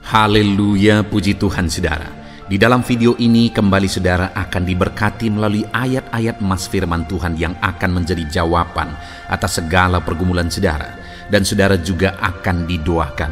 Haleluya, puji Tuhan saudara. Di dalam video ini kembali saudara akan diberkati melalui ayat-ayat emas firman Tuhan yang akan menjadi jawaban atas segala pergumulan saudara. Dan saudara juga akan didoakan.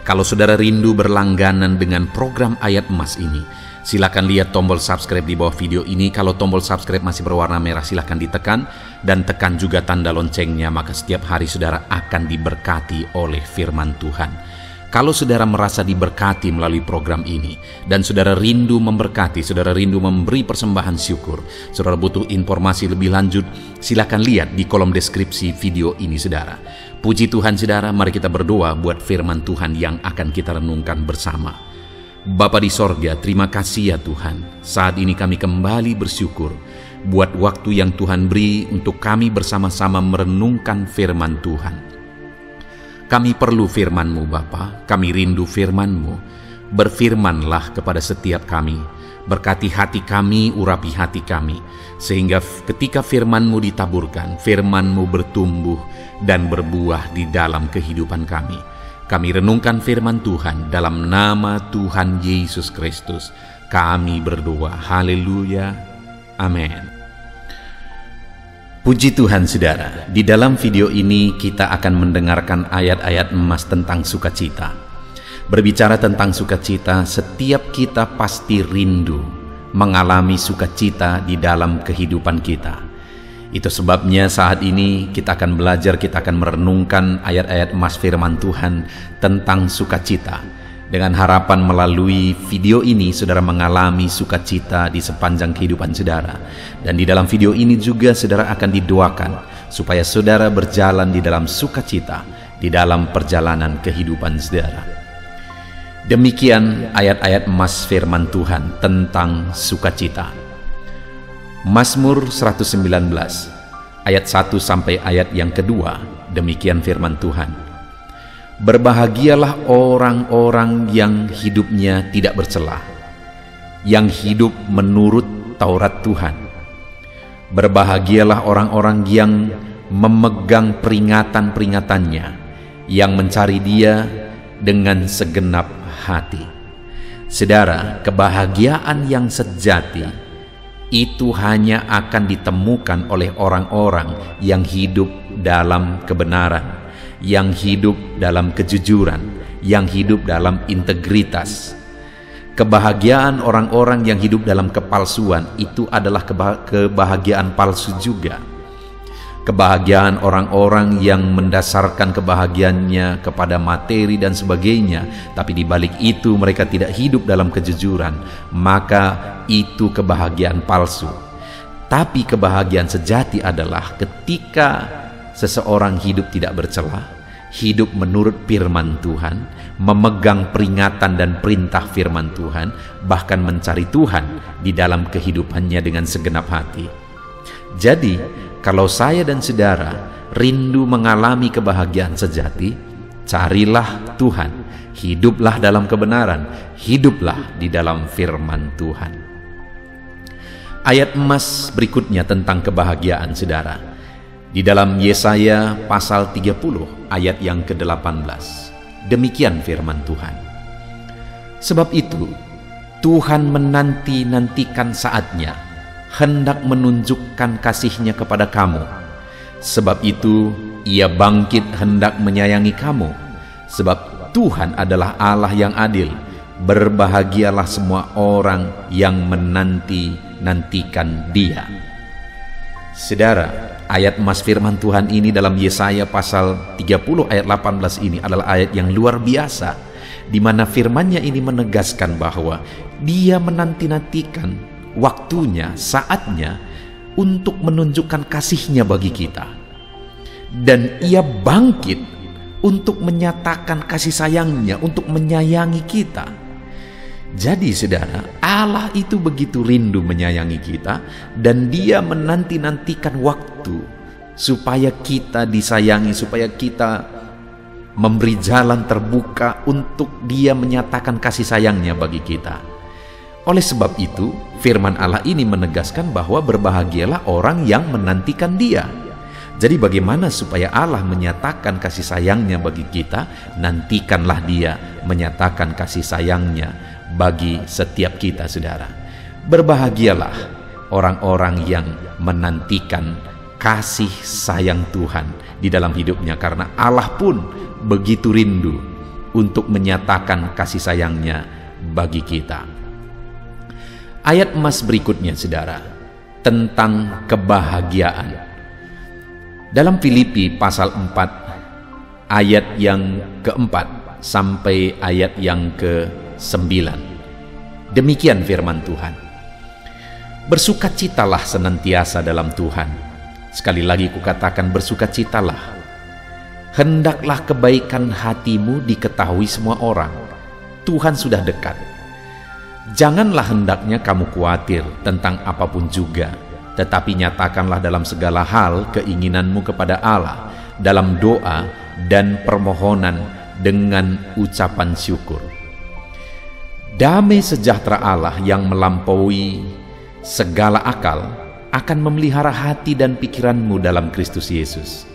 Kalau saudara rindu berlangganan dengan program ayat emas ini, silakan lihat tombol subscribe di bawah video ini. Kalau tombol subscribe masih berwarna merah, silakan ditekan dan tekan juga tanda loncengnya, maka setiap hari saudara akan diberkati oleh firman Tuhan. Kalau saudara merasa diberkati melalui program ini dan saudara rindu memberkati, saudara rindu memberi persembahan syukur, saudara butuh informasi lebih lanjut, silakan lihat di kolom deskripsi video ini saudara. Puji Tuhan saudara, mari kita berdoa buat firman Tuhan yang akan kita renungkan bersama. Bapa di sorga, terima kasih ya Tuhan. Saat ini kami kembali bersyukur buat waktu yang Tuhan beri untuk kami bersama-sama merenungkan firman Tuhan. Kami perlu firman-Mu Bapa, kami rindu firman-Mu. Berfirmanlah kepada setiap kami, berkati hati kami, urapi hati kami, sehingga ketika firman-Mu ditaburkan, firman-Mu bertumbuh dan berbuah di dalam kehidupan kami. Kami renungkan firman Tuhan dalam nama Tuhan Yesus Kristus. Kami berdoa, haleluya, amin. Puji Tuhan saudara, di dalam video ini kita akan mendengarkan ayat-ayat emas tentang sukacita. Berbicara tentang sukacita, setiap kita pasti rindu mengalami sukacita di dalam kehidupan kita. Itu sebabnya saat ini kita akan belajar, kita akan merenungkan ayat-ayat emas firman Tuhan tentang sukacita. Dengan harapan melalui video ini saudara mengalami sukacita di sepanjang kehidupan saudara. Dan di dalam video ini juga saudara akan didoakan supaya saudara berjalan di dalam sukacita di dalam perjalanan kehidupan saudara. Demikian ayat-ayat emas firman Tuhan tentang sukacita. Mazmur 119 ayat 1 sampai ayat yang kedua, demikian firman Tuhan. Berbahagialah orang-orang yang hidupnya tidak bercela, yang hidup menurut Taurat Tuhan. Berbahagialah orang-orang yang memegang peringatan-peringatannya, yang mencari Dia dengan segenap hati. Saudara, kebahagiaan yang sejati itu hanya akan ditemukan oleh orang-orang yang hidup dalam kebenaran, yang hidup dalam kejujuran, yang hidup dalam integritas. Kebahagiaan orang-orang yang hidup dalam kepalsuan itu adalah kebahagiaan palsu juga. Kebahagiaan orang-orang yang mendasarkan kebahagiaannya kepada materi dan sebagainya, tapi di balik itu mereka tidak hidup dalam kejujuran, maka itu kebahagiaan palsu. Tapi kebahagiaan sejati adalah ketika seseorang hidup tidak bercela, hidup menurut firman Tuhan, memegang peringatan dan perintah firman Tuhan, bahkan mencari Tuhan di dalam kehidupannya dengan segenap hati. Jadi, kalau saya dan saudara rindu mengalami kebahagiaan sejati, carilah Tuhan, hiduplah dalam kebenaran, hiduplah di dalam firman Tuhan. Ayat emas berikutnya tentang kebahagiaan saudara. Di dalam Yesaya pasal 30 ayat yang ke-18. Demikian firman Tuhan. Sebab itu, Tuhan menanti-nantikan saatnya, hendak menunjukkan kasih-Nya kepada kamu. Sebab itu, Ia bangkit hendak menyayangi kamu. Sebab Tuhan adalah Allah yang adil. Berbahagialah semua orang yang menanti-nantikan Dia. Saudara, ayat emas firman Tuhan ini dalam Yesaya pasal 30 ayat 18 ini adalah ayat yang luar biasa, di mana firman-Nya ini menegaskan bahwa Dia menanti-nantikan waktunya, saatnya untuk menunjukkan kasih-Nya bagi kita. Dan Ia bangkit untuk menyatakan kasih sayang-Nya, untuk menyayangi kita. Jadi saudara, Allah itu begitu rindu menyayangi kita, dan Dia menanti-nantikan waktu supaya kita disayangi, supaya kita memberi jalan terbuka untuk Dia menyatakan kasih sayang-Nya bagi kita. Oleh sebab itu, firman Allah ini menegaskan bahwa berbahagialah orang yang menantikan Dia. Jadi bagaimana supaya Allah menyatakan kasih sayangnya bagi kita? Nantikanlah Dia menyatakan kasih sayangnya bagi setiap kita, saudara. Berbahagialah orang-orang yang menantikan kasih sayang Tuhan di dalam hidupnya, karena Allah pun begitu rindu untuk menyatakan kasih sayangnya bagi kita. Ayat emas berikutnya, saudara, tentang kebahagiaan. Dalam Filipi pasal 4 ayat yang keempat sampai ayat yang ke-9, demikian firman Tuhan. Bersukacitalah senantiasa dalam Tuhan. Sekali lagi kukatakan, bersukacitalah. Hendaklah kebaikan hatimu diketahui semua orang. Tuhan sudah dekat. Janganlah hendaknya kamu khawatir tentang apapun juga, tetapi nyatakanlah dalam segala hal keinginanmu kepada Allah dalam doa dan permohonan dengan ucapan syukur. Damai sejahtera Allah yang melampaui segala akal akan memelihara hati dan pikiranmu dalam Kristus Yesus.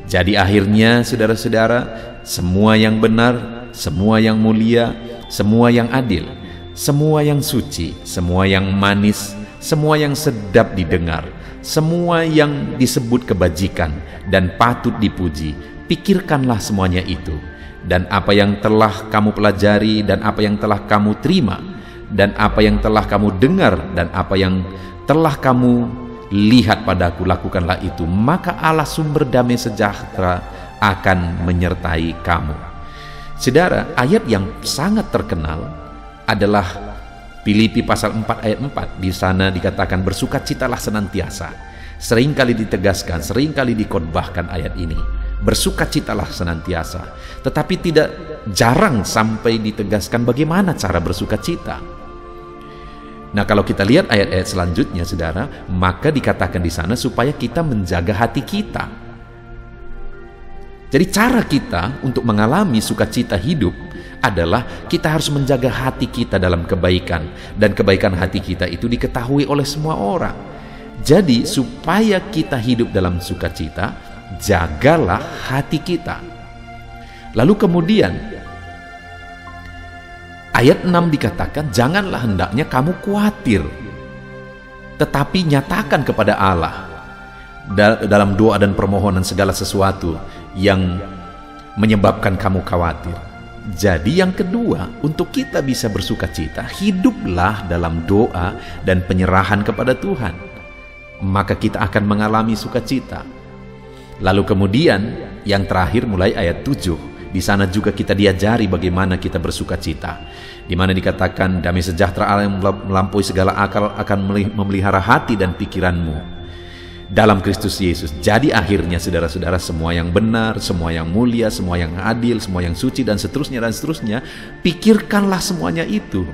Jadi akhirnya, saudara-saudara, semua yang benar, semua yang mulia, semua yang adil, semua yang suci, semua yang manis, semua yang sedap didengar, semua yang disebut kebajikan dan patut dipuji, pikirkanlah semuanya itu. Dan apa yang telah kamu pelajari, dan apa yang telah kamu terima, dan apa yang telah kamu dengar, dan apa yang telah kamu lihat padaku, lakukanlah itu, maka Allah sumber damai sejahtera akan menyertai kamu. Saudara, ayat yang sangat terkenal adalah Filipi pasal 4 ayat 4. Di sana dikatakan bersukacitalah senantiasa. Seringkali ditegaskan, seringkali dikhotbahkan ayat ini. Bersukacitalah senantiasa. Tetapi tidak jarang sampai ditegaskan bagaimana cara bersukacita. Nah, kalau kita lihat ayat-ayat selanjutnya, saudara, maka dikatakan di sana supaya kita menjaga hati kita. Jadi cara kita untuk mengalami sukacita hidup adalah kita harus menjaga hati kita dalam kebaikan, dan kebaikan hati kita itu diketahui oleh semua orang. Jadi supaya kita hidup dalam sukacita, jagalah hati kita. Lalu kemudian ayat 6 dikatakan, janganlah hendaknya kamu khawatir, tetapi nyatakan kepada Allah dalam doa dan permohonan segala sesuatu yang menyebabkan kamu khawatir. Jadi yang kedua, untuk kita bisa bersukacita, hiduplah dalam doa dan penyerahan kepada Tuhan. Maka kita akan mengalami sukacita. Lalu kemudian yang terakhir mulai ayat 7. Di sana juga kita diajari bagaimana kita bersukacita. Di mana dikatakan damai sejahtera Allah yang melampaui segala akal akan memelihara hati dan pikiranmu dalam Kristus Yesus. Jadi akhirnya, saudara-saudara, semua yang benar, semua yang mulia, semua yang adil, semua yang suci, dan seterusnya, pikirkanlah semuanya itu.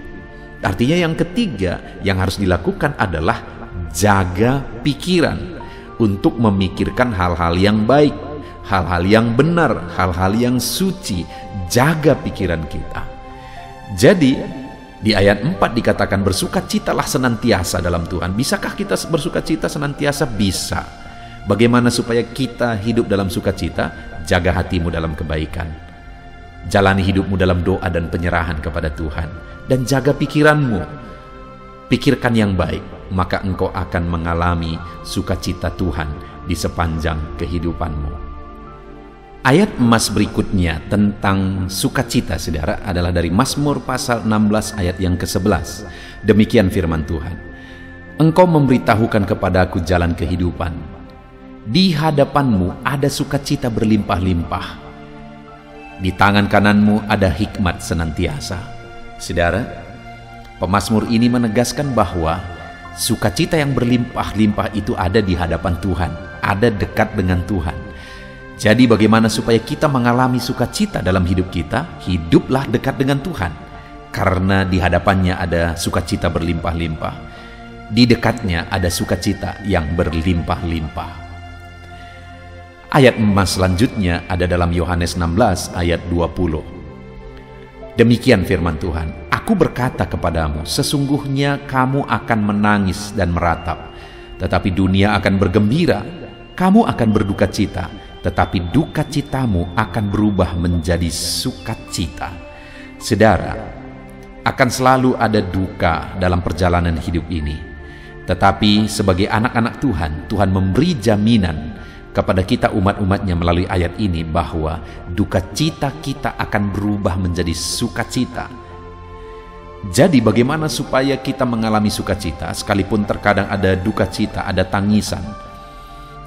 Artinya yang ketiga yang harus dilakukan adalah jaga pikiran untuk memikirkan hal-hal yang baik, hal-hal yang benar, hal-hal yang suci. Jaga pikiran kita. Jadi di ayat 4 dikatakan bersukacitalah senantiasa dalam Tuhan. Bisakah kita bersukacita senantiasa? Bisa. Bagaimana supaya kita hidup dalam sukacita? Jaga hatimu dalam kebaikan. Jalani hidupmu dalam doa dan penyerahan kepada Tuhan. Dan jaga pikiranmu. Pikirkan yang baik, maka engkau akan mengalami sukacita Tuhan di sepanjang kehidupanmu. Ayat emas berikutnya tentang sukacita, saudara, adalah dari Mazmur pasal 16 ayat yang ke-11. Demikian firman Tuhan. Engkau memberitahukan kepadaku jalan kehidupan. Di hadapanmu ada sukacita berlimpah-limpah. Di tangan kananmu ada hikmat senantiasa. Saudara, pemazmur ini menegaskan bahwa sukacita yang berlimpah-limpah itu ada di hadapan Tuhan, ada dekat dengan Tuhan. Jadi bagaimana supaya kita mengalami sukacita dalam hidup kita? Hiduplah dekat dengan Tuhan. Karena di hadapannya ada sukacita berlimpah-limpah. Di dekatnya ada sukacita yang berlimpah-limpah. Ayat emas selanjutnya ada dalam Yohanes 16 ayat 20. Demikian firman Tuhan. Aku berkata kepadamu, sesungguhnya kamu akan menangis dan meratap. Tetapi dunia akan bergembira. Kamu akan berduka cita, tetapi duka citamu akan berubah menjadi sukacita. Saudara, akan selalu ada duka dalam perjalanan hidup ini. Tetapi sebagai anak-anak Tuhan, Tuhan memberi jaminan kepada kita umat-umatnya melalui ayat ini bahwa duka cita kita akan berubah menjadi sukacita. Jadi bagaimana supaya kita mengalami sukacita sekalipun terkadang ada duka cita, ada tangisan,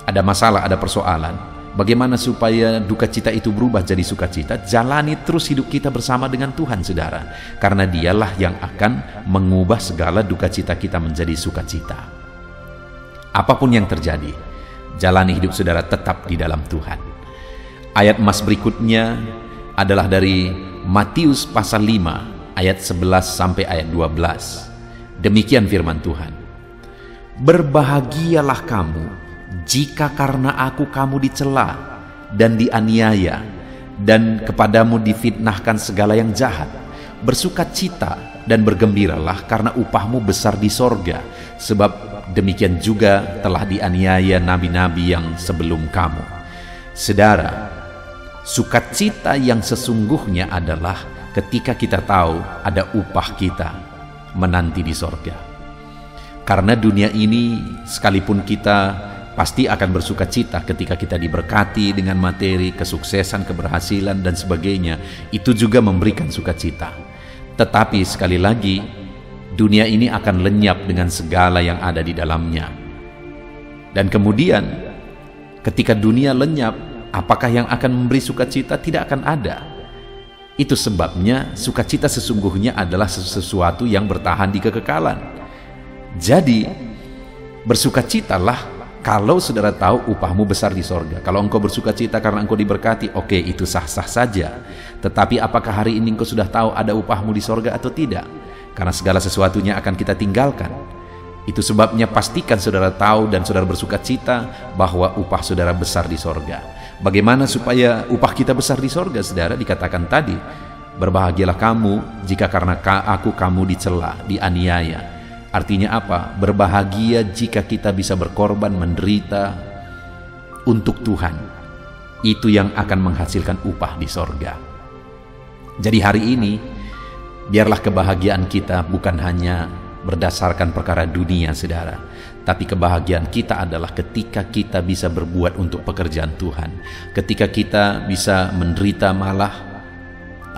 ada masalah, ada persoalan? Bagaimana supaya duka cita itu berubah jadi sukacita? Jalani terus hidup kita bersama dengan Tuhan, saudara. Karena Dialah yang akan mengubah segala duka cita kita menjadi sukacita. Apapun yang terjadi, jalani hidup saudara tetap di dalam Tuhan. Ayat emas berikutnya adalah dari Matius pasal 5 ayat 11 sampai ayat 12. Demikian firman Tuhan. Berbahagialah kamu jika karena aku kamu dicela dan dianiaya dan kepadamu difitnahkan segala yang jahat. Bersukacita dan bergembiralah karena upahmu besar di sorga, sebab demikian juga telah dianiaya nabi-nabi yang sebelum kamu. Saudara, sukacita yang sesungguhnya adalah ketika kita tahu ada upah kita menanti di sorga. Karena dunia ini sekalipun kita pasti akan bersuka cita ketika kita diberkati dengan materi, kesuksesan, keberhasilan, dan sebagainya. Itu juga memberikan sukacita. Tetapi sekali lagi, dunia ini akan lenyap dengan segala yang ada di dalamnya. Dan kemudian, ketika dunia lenyap, apakah yang akan memberi sukacita? Tidak akan ada. Itu sebabnya sukacita sesungguhnya adalah sesuatu yang bertahan di kekekalan. Jadi, bersukacitalah kalau saudara tahu upahmu besar di sorga. Kalau engkau bersukacita karena engkau diberkati, oke, itu sah-sah saja. Tetapi apakah hari ini engkau sudah tahu ada upahmu di sorga atau tidak? Karena segala sesuatunya akan kita tinggalkan. Itu sebabnya pastikan saudara tahu dan saudara bersukacita bahwa upah saudara besar di sorga. Bagaimana supaya upah kita besar di sorga, saudara? Dikatakan tadi, berbahagialah kamu jika karena aku kamu dicela, dianiaya. Artinya apa? Berbahagia jika kita bisa berkorban, menderita untuk Tuhan. Itu yang akan menghasilkan upah di sorga. Jadi hari ini, biarlah kebahagiaan kita bukan hanya berdasarkan perkara dunia, saudara. Tapi kebahagiaan kita adalah ketika kita bisa berbuat untuk pekerjaan Tuhan. Ketika kita bisa menderita malah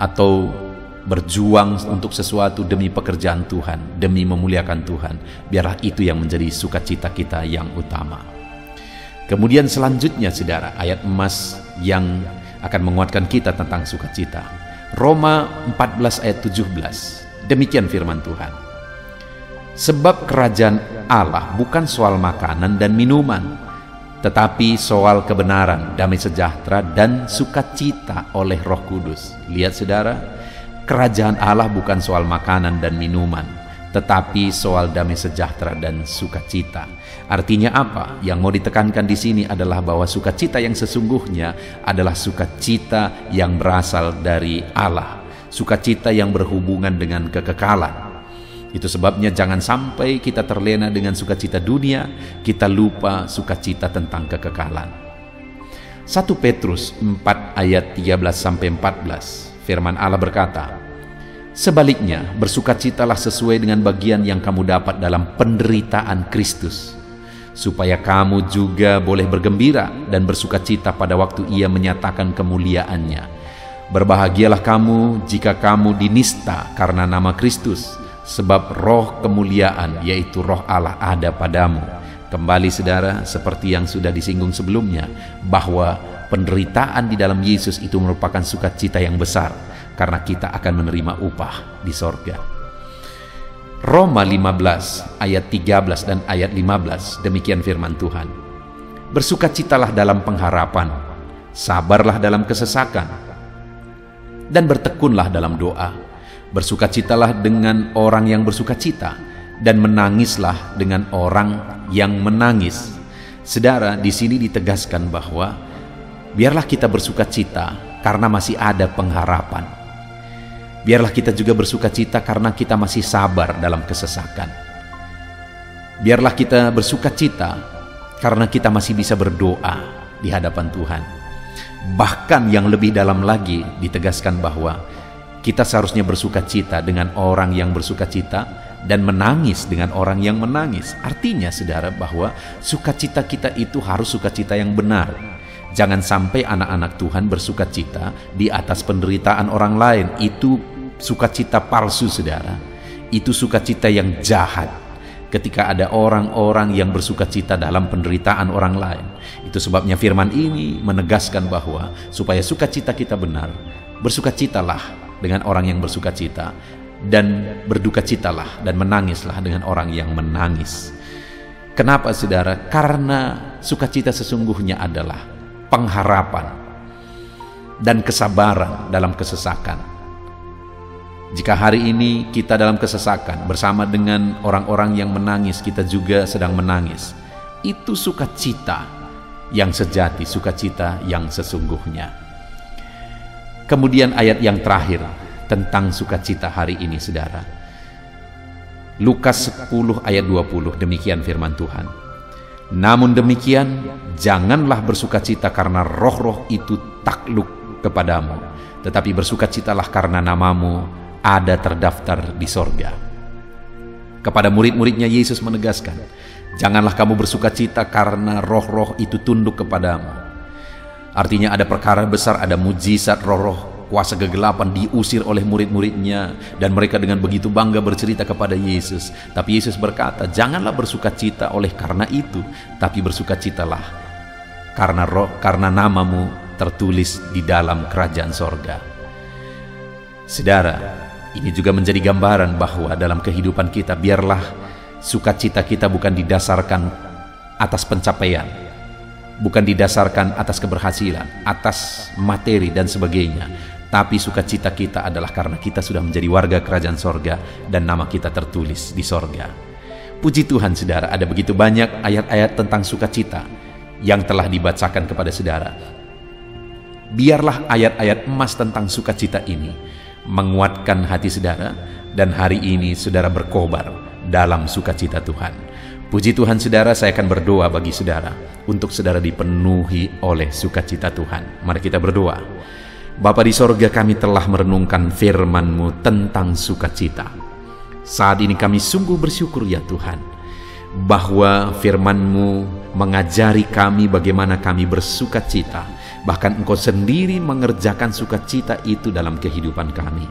atau berjuang untuk sesuatu demi pekerjaan Tuhan, demi memuliakan Tuhan. Biarlah itu yang menjadi sukacita kita yang utama. Kemudian selanjutnya, saudara, ayat emas yang akan menguatkan kita tentang sukacita. Roma 14 ayat 17. Demikian firman Tuhan. Sebab kerajaan Allah bukan soal makanan dan minuman, tetapi soal kebenaran, damai sejahtera, dan sukacita oleh Roh Kudus. Lihat, saudara, kerajaan Allah bukan soal makanan dan minuman, tetapi soal damai sejahtera dan sukacita. Artinya apa? Yang mau ditekankan di sini adalah bahwa sukacita yang sesungguhnya adalah sukacita yang berasal dari Allah, sukacita yang berhubungan dengan kekekalan. Itu sebabnya jangan sampai kita terlena dengan sukacita dunia, kita lupa sukacita tentang kekekalan. 1 Petrus 4 ayat 13-14. Firman Allah berkata, sebaliknya bersukacitalah sesuai dengan bagian yang kamu dapat dalam penderitaan Kristus, supaya kamu juga boleh bergembira dan bersukacita pada waktu Ia menyatakan kemuliaannya. Berbahagialah kamu jika kamu dinista karena nama Kristus, sebab roh kemuliaan yaitu roh Allah ada padamu. Kembali, saudara, seperti yang sudah disinggung sebelumnya, bahwa penderitaan di dalam Yesus itu merupakan sukacita yang besar, karena kita akan menerima upah di sorga. Roma 15 ayat 13 dan ayat 15, demikian firman Tuhan. Bersukacitalah dalam pengharapan, sabarlah dalam kesesakan, dan bertekunlah dalam doa. Bersukacitalah dengan orang yang bersukacita, dan menangislah dengan orang yang menangis. Saudara, di sini ditegaskan bahwa biarlah kita bersukacita karena masih ada pengharapan. Biarlah kita juga bersukacita karena kita masih sabar dalam kesesakan. Biarlah kita bersukacita karena kita masih bisa berdoa di hadapan Tuhan. Bahkan yang lebih dalam lagi ditegaskan bahwa kita seharusnya bersukacita dengan orang yang bersukacita dan menangis dengan orang yang menangis. Artinya saudara, bahwa sukacita kita itu harus sukacita yang benar. Jangan sampai anak-anak Tuhan bersukacita di atas penderitaan orang lain. Itu sukacita palsu saudara. Itu sukacita yang jahat. Ketika ada orang-orang yang bersukacita dalam penderitaan orang lain. Itu sebabnya firman ini menegaskan bahwa supaya sukacita kita benar, bersukacitalah dengan orang yang bersukacita, dan berdukacitalah dan menangislah dengan orang yang menangis. Kenapa saudara? Karena sukacita sesungguhnya adalah pengharapan dan kesabaran dalam kesesakan. Jika hari ini kita dalam kesesakan bersama dengan orang-orang yang menangis, kita juga sedang menangis. Itu sukacita yang sejati, sukacita yang sesungguhnya. Kemudian ayat yang terakhir tentang sukacita hari ini saudara. Lukas 10 ayat 20, demikian firman Tuhan. Namun demikian, janganlah bersukacita karena roh-roh itu takluk kepadamu, tetapi bersukacitalah karena namamu ada terdaftar di sorga. Kepada murid-muridnya Yesus menegaskan, janganlah kamu bersukacita karena roh-roh itu tunduk kepadamu. Artinya ada perkara besar, ada mujizat, roh-roh kuasa kegelapan diusir oleh murid-muridnya, dan mereka dengan begitu bangga bercerita kepada Yesus. Tapi Yesus berkata, janganlah bersukacita oleh karena itu, tapi bersukacitalah karena namamu tertulis di dalam kerajaan sorga. Saudara, ini juga menjadi gambaran bahwa dalam kehidupan kita, biarlah sukacita kita bukan didasarkan atas pencapaian, bukan didasarkan atas keberhasilan, atas materi dan sebagainya, tapi sukacita kita adalah karena kita sudah menjadi warga kerajaan sorga dan nama kita tertulis di sorga. Puji Tuhan saudara, ada begitu banyak ayat-ayat tentang sukacita yang telah dibacakan kepada saudara. Biarlah ayat-ayat emas tentang sukacita ini menguatkan hati saudara, dan hari ini saudara berkobar dalam sukacita Tuhan. Puji Tuhan saudara, saya akan berdoa bagi saudara untuk saudara dipenuhi oleh sukacita Tuhan. Mari kita berdoa. Bapa di sorga, kami telah merenungkan firman-Mu tentang sukacita. Saat ini kami sungguh bersyukur ya Tuhan, bahwa firman-Mu mengajari kami bagaimana kami bersukacita. Bahkan Engkau sendiri mengerjakan sukacita itu dalam kehidupan kami.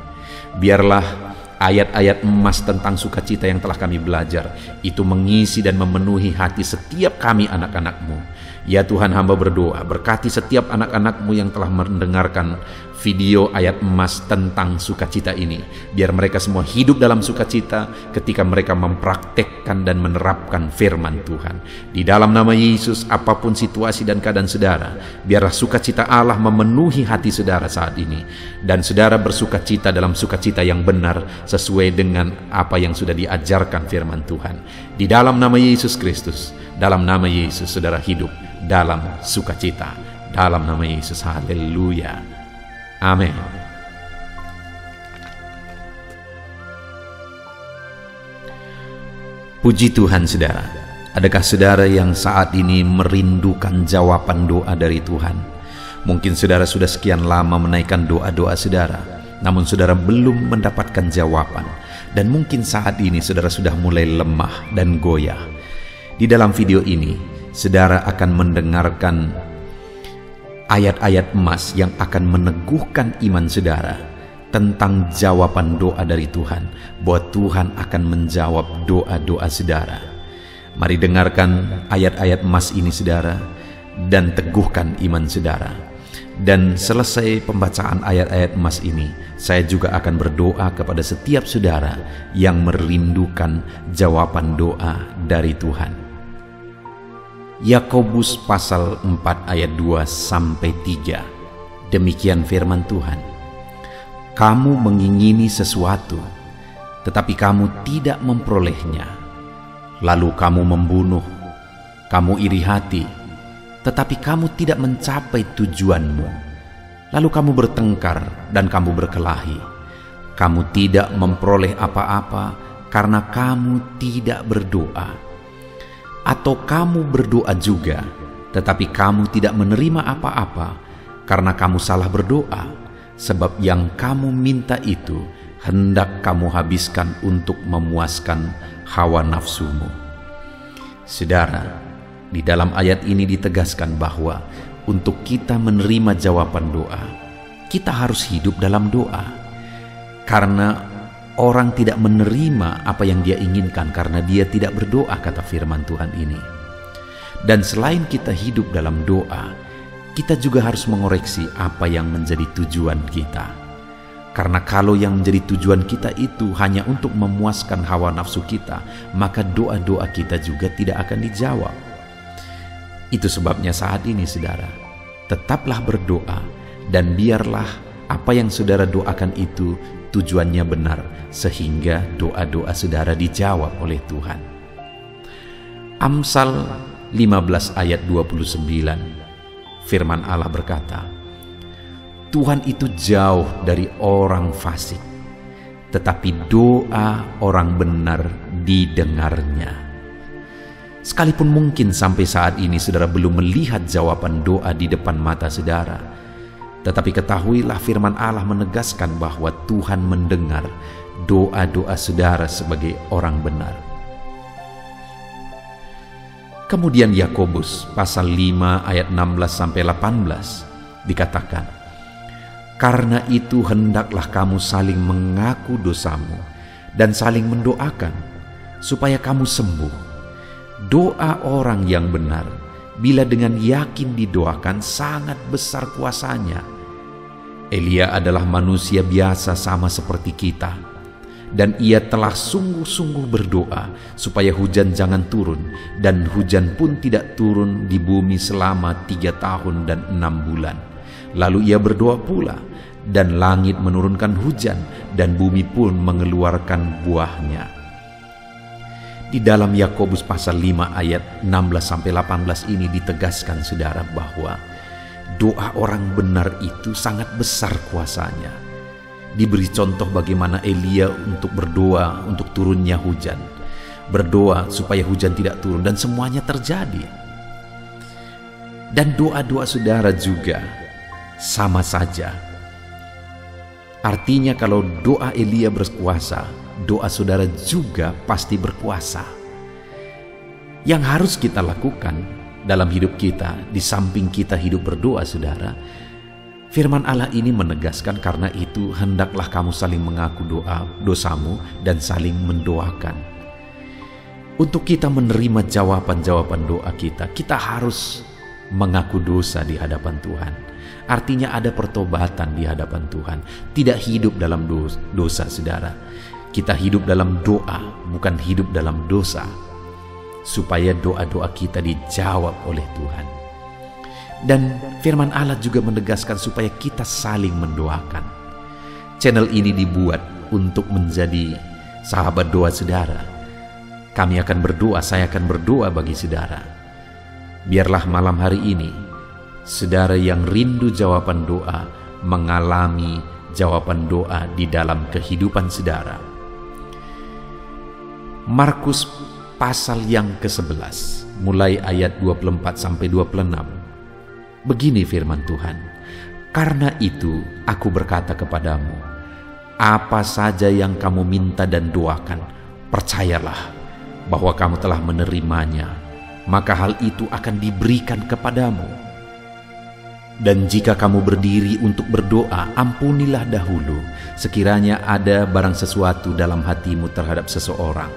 Biarlah ayat-ayat emas tentang sukacita yang telah kami belajar itu mengisi dan memenuhi hati setiap kami anak-anak-Mu. Ya Tuhan, hamba berdoa, berkati setiap anak-anak-Mu yang telah mendengarkan video ayat emas tentang sukacita ini. Biar mereka semua hidup dalam sukacita ketika mereka mempraktekkan dan menerapkan firman Tuhan. Di dalam nama Yesus, apapun situasi dan keadaan saudara, biarlah sukacita Allah memenuhi hati saudara saat ini. Dan saudara bersukacita dalam sukacita yang benar sesuai dengan apa yang sudah diajarkan firman Tuhan. Di dalam nama Yesus Kristus, dalam nama Yesus saudara hidup dalam sukacita. Dalam nama Yesus, haleluya. Amin. Puji Tuhan saudara. Adakah saudara yang saat ini merindukan jawaban doa dari Tuhan? Mungkin saudara sudah sekian lama menaikkan doa-doa saudara, namun saudara belum mendapatkan jawaban. Dan mungkin saat ini saudara sudah mulai lemah dan goyah. Di dalam video ini, saudara akan mendengarkan ayat-ayat emas yang akan meneguhkan iman saudara tentang jawaban doa dari Tuhan, bahwa Tuhan akan menjawab doa-doa saudara. Mari dengarkan ayat-ayat emas ini saudara, dan teguhkan iman saudara. Dan selesai pembacaan ayat-ayat emas ini, saya juga akan berdoa kepada setiap saudara yang merindukan jawaban doa dari Tuhan. Yakobus pasal 4 ayat 2-3. Demikian firman Tuhan. Kamu mengingini sesuatu, tetapi kamu tidak memperolehnya. Lalu kamu membunuh, kamu iri hati, tetapi kamu tidak mencapai tujuanmu. Lalu kamu bertengkar dan kamu berkelahi. Kamu tidak memperoleh apa-apa karena kamu tidak berdoa. Atau kamu berdoa juga, tetapi kamu tidak menerima apa-apa karena kamu salah berdoa, sebab yang kamu minta itu hendak kamu habiskan untuk memuaskan hawa nafsumu. Saudara, di dalam ayat ini ditegaskan bahwa untuk kita menerima jawaban doa, kita harus hidup dalam doa. Karena orang tidak menerima apa yang dia inginkan karena dia tidak berdoa, kata firman Tuhan ini. Dan selain kita hidup dalam doa, kita juga harus mengoreksi apa yang menjadi tujuan kita. Karena kalau yang menjadi tujuan kita itu hanya untuk memuaskan hawa nafsu kita, maka doa-doa kita juga tidak akan dijawab. Itu sebabnya saat ini saudara, tetaplah berdoa dan biarlah apa yang saudara doakan itu tujuannya benar, sehingga doa-doa saudara dijawab oleh Tuhan. Amsal 15 ayat 29, firman Allah berkata, Tuhan itu jauh dari orang fasik, tetapi doa orang benar didengarnya. Sekalipun mungkin sampai saat ini saudara belum melihat jawaban doa di depan mata saudara, tetapi ketahuilah firman Allah menegaskan bahwa Tuhan mendengar doa-doa saudara sebagai orang benar. Kemudian Yakobus pasal 5 ayat 16-18 dikatakan, karena itu hendaklah kamu saling mengaku dosamu dan saling mendoakan supaya kamu sembuh. Doa orang yang benar bila dengan yakin didoakan sangat besar kuasanya. Elia adalah manusia biasa sama seperti kita, dan ia telah sungguh-sungguh berdoa supaya hujan jangan turun, dan hujan pun tidak turun di bumi selama 3 tahun dan 6 bulan. Lalu ia berdoa pula, dan langit menurunkan hujan, dan bumi pun mengeluarkan buahnya. Di dalam Yakobus pasal 5 ayat 16-18 ini ditegaskan saudara bahwa doa orang benar itu sangat besar kuasanya. Diberi contoh bagaimana Elia untuk berdoa untuk turunnya hujan, berdoa supaya hujan tidak turun, dan semuanya terjadi. Dan doa-doa saudara juga sama saja. Artinya kalau doa Elia berkuasa, doa saudara juga pasti berkuasa. Yang harus kita lakukan dalam hidup kita, di samping kita hidup berdoa saudara, firman Allah ini menegaskan, karena itu hendaklah kamu saling mengaku dosamu dan saling mendoakan. Untuk kita menerima jawaban-jawaban doa kita, kita harus mengaku dosa di hadapan Tuhan. Artinya ada pertobatan di hadapan Tuhan. Tidak hidup dalam dosa saudara. Kita hidup dalam doa, bukan hidup dalam dosa, supaya doa-doa kita dijawab oleh Tuhan. Dan firman Allah juga menegaskan supaya kita saling mendoakan. Channel ini dibuat untuk menjadi sahabat doa saudara. Kami akan berdoa, saya akan berdoa bagi saudara. Biarlah malam hari ini saudara yang rindu jawaban doa mengalami jawaban doa di dalam kehidupan saudara. Markus pasal yang ke-11 mulai ayat 24-26. Begini firman Tuhan, karena itu aku berkata kepadamu, apa saja yang kamu minta dan doakan, percayalah bahwa kamu telah menerimanya, maka hal itu akan diberikan kepadamu. Dan jika kamu berdiri untuk berdoa, ampunilah dahulu sekiranya ada barang sesuatu dalam hatimu terhadap seseorang,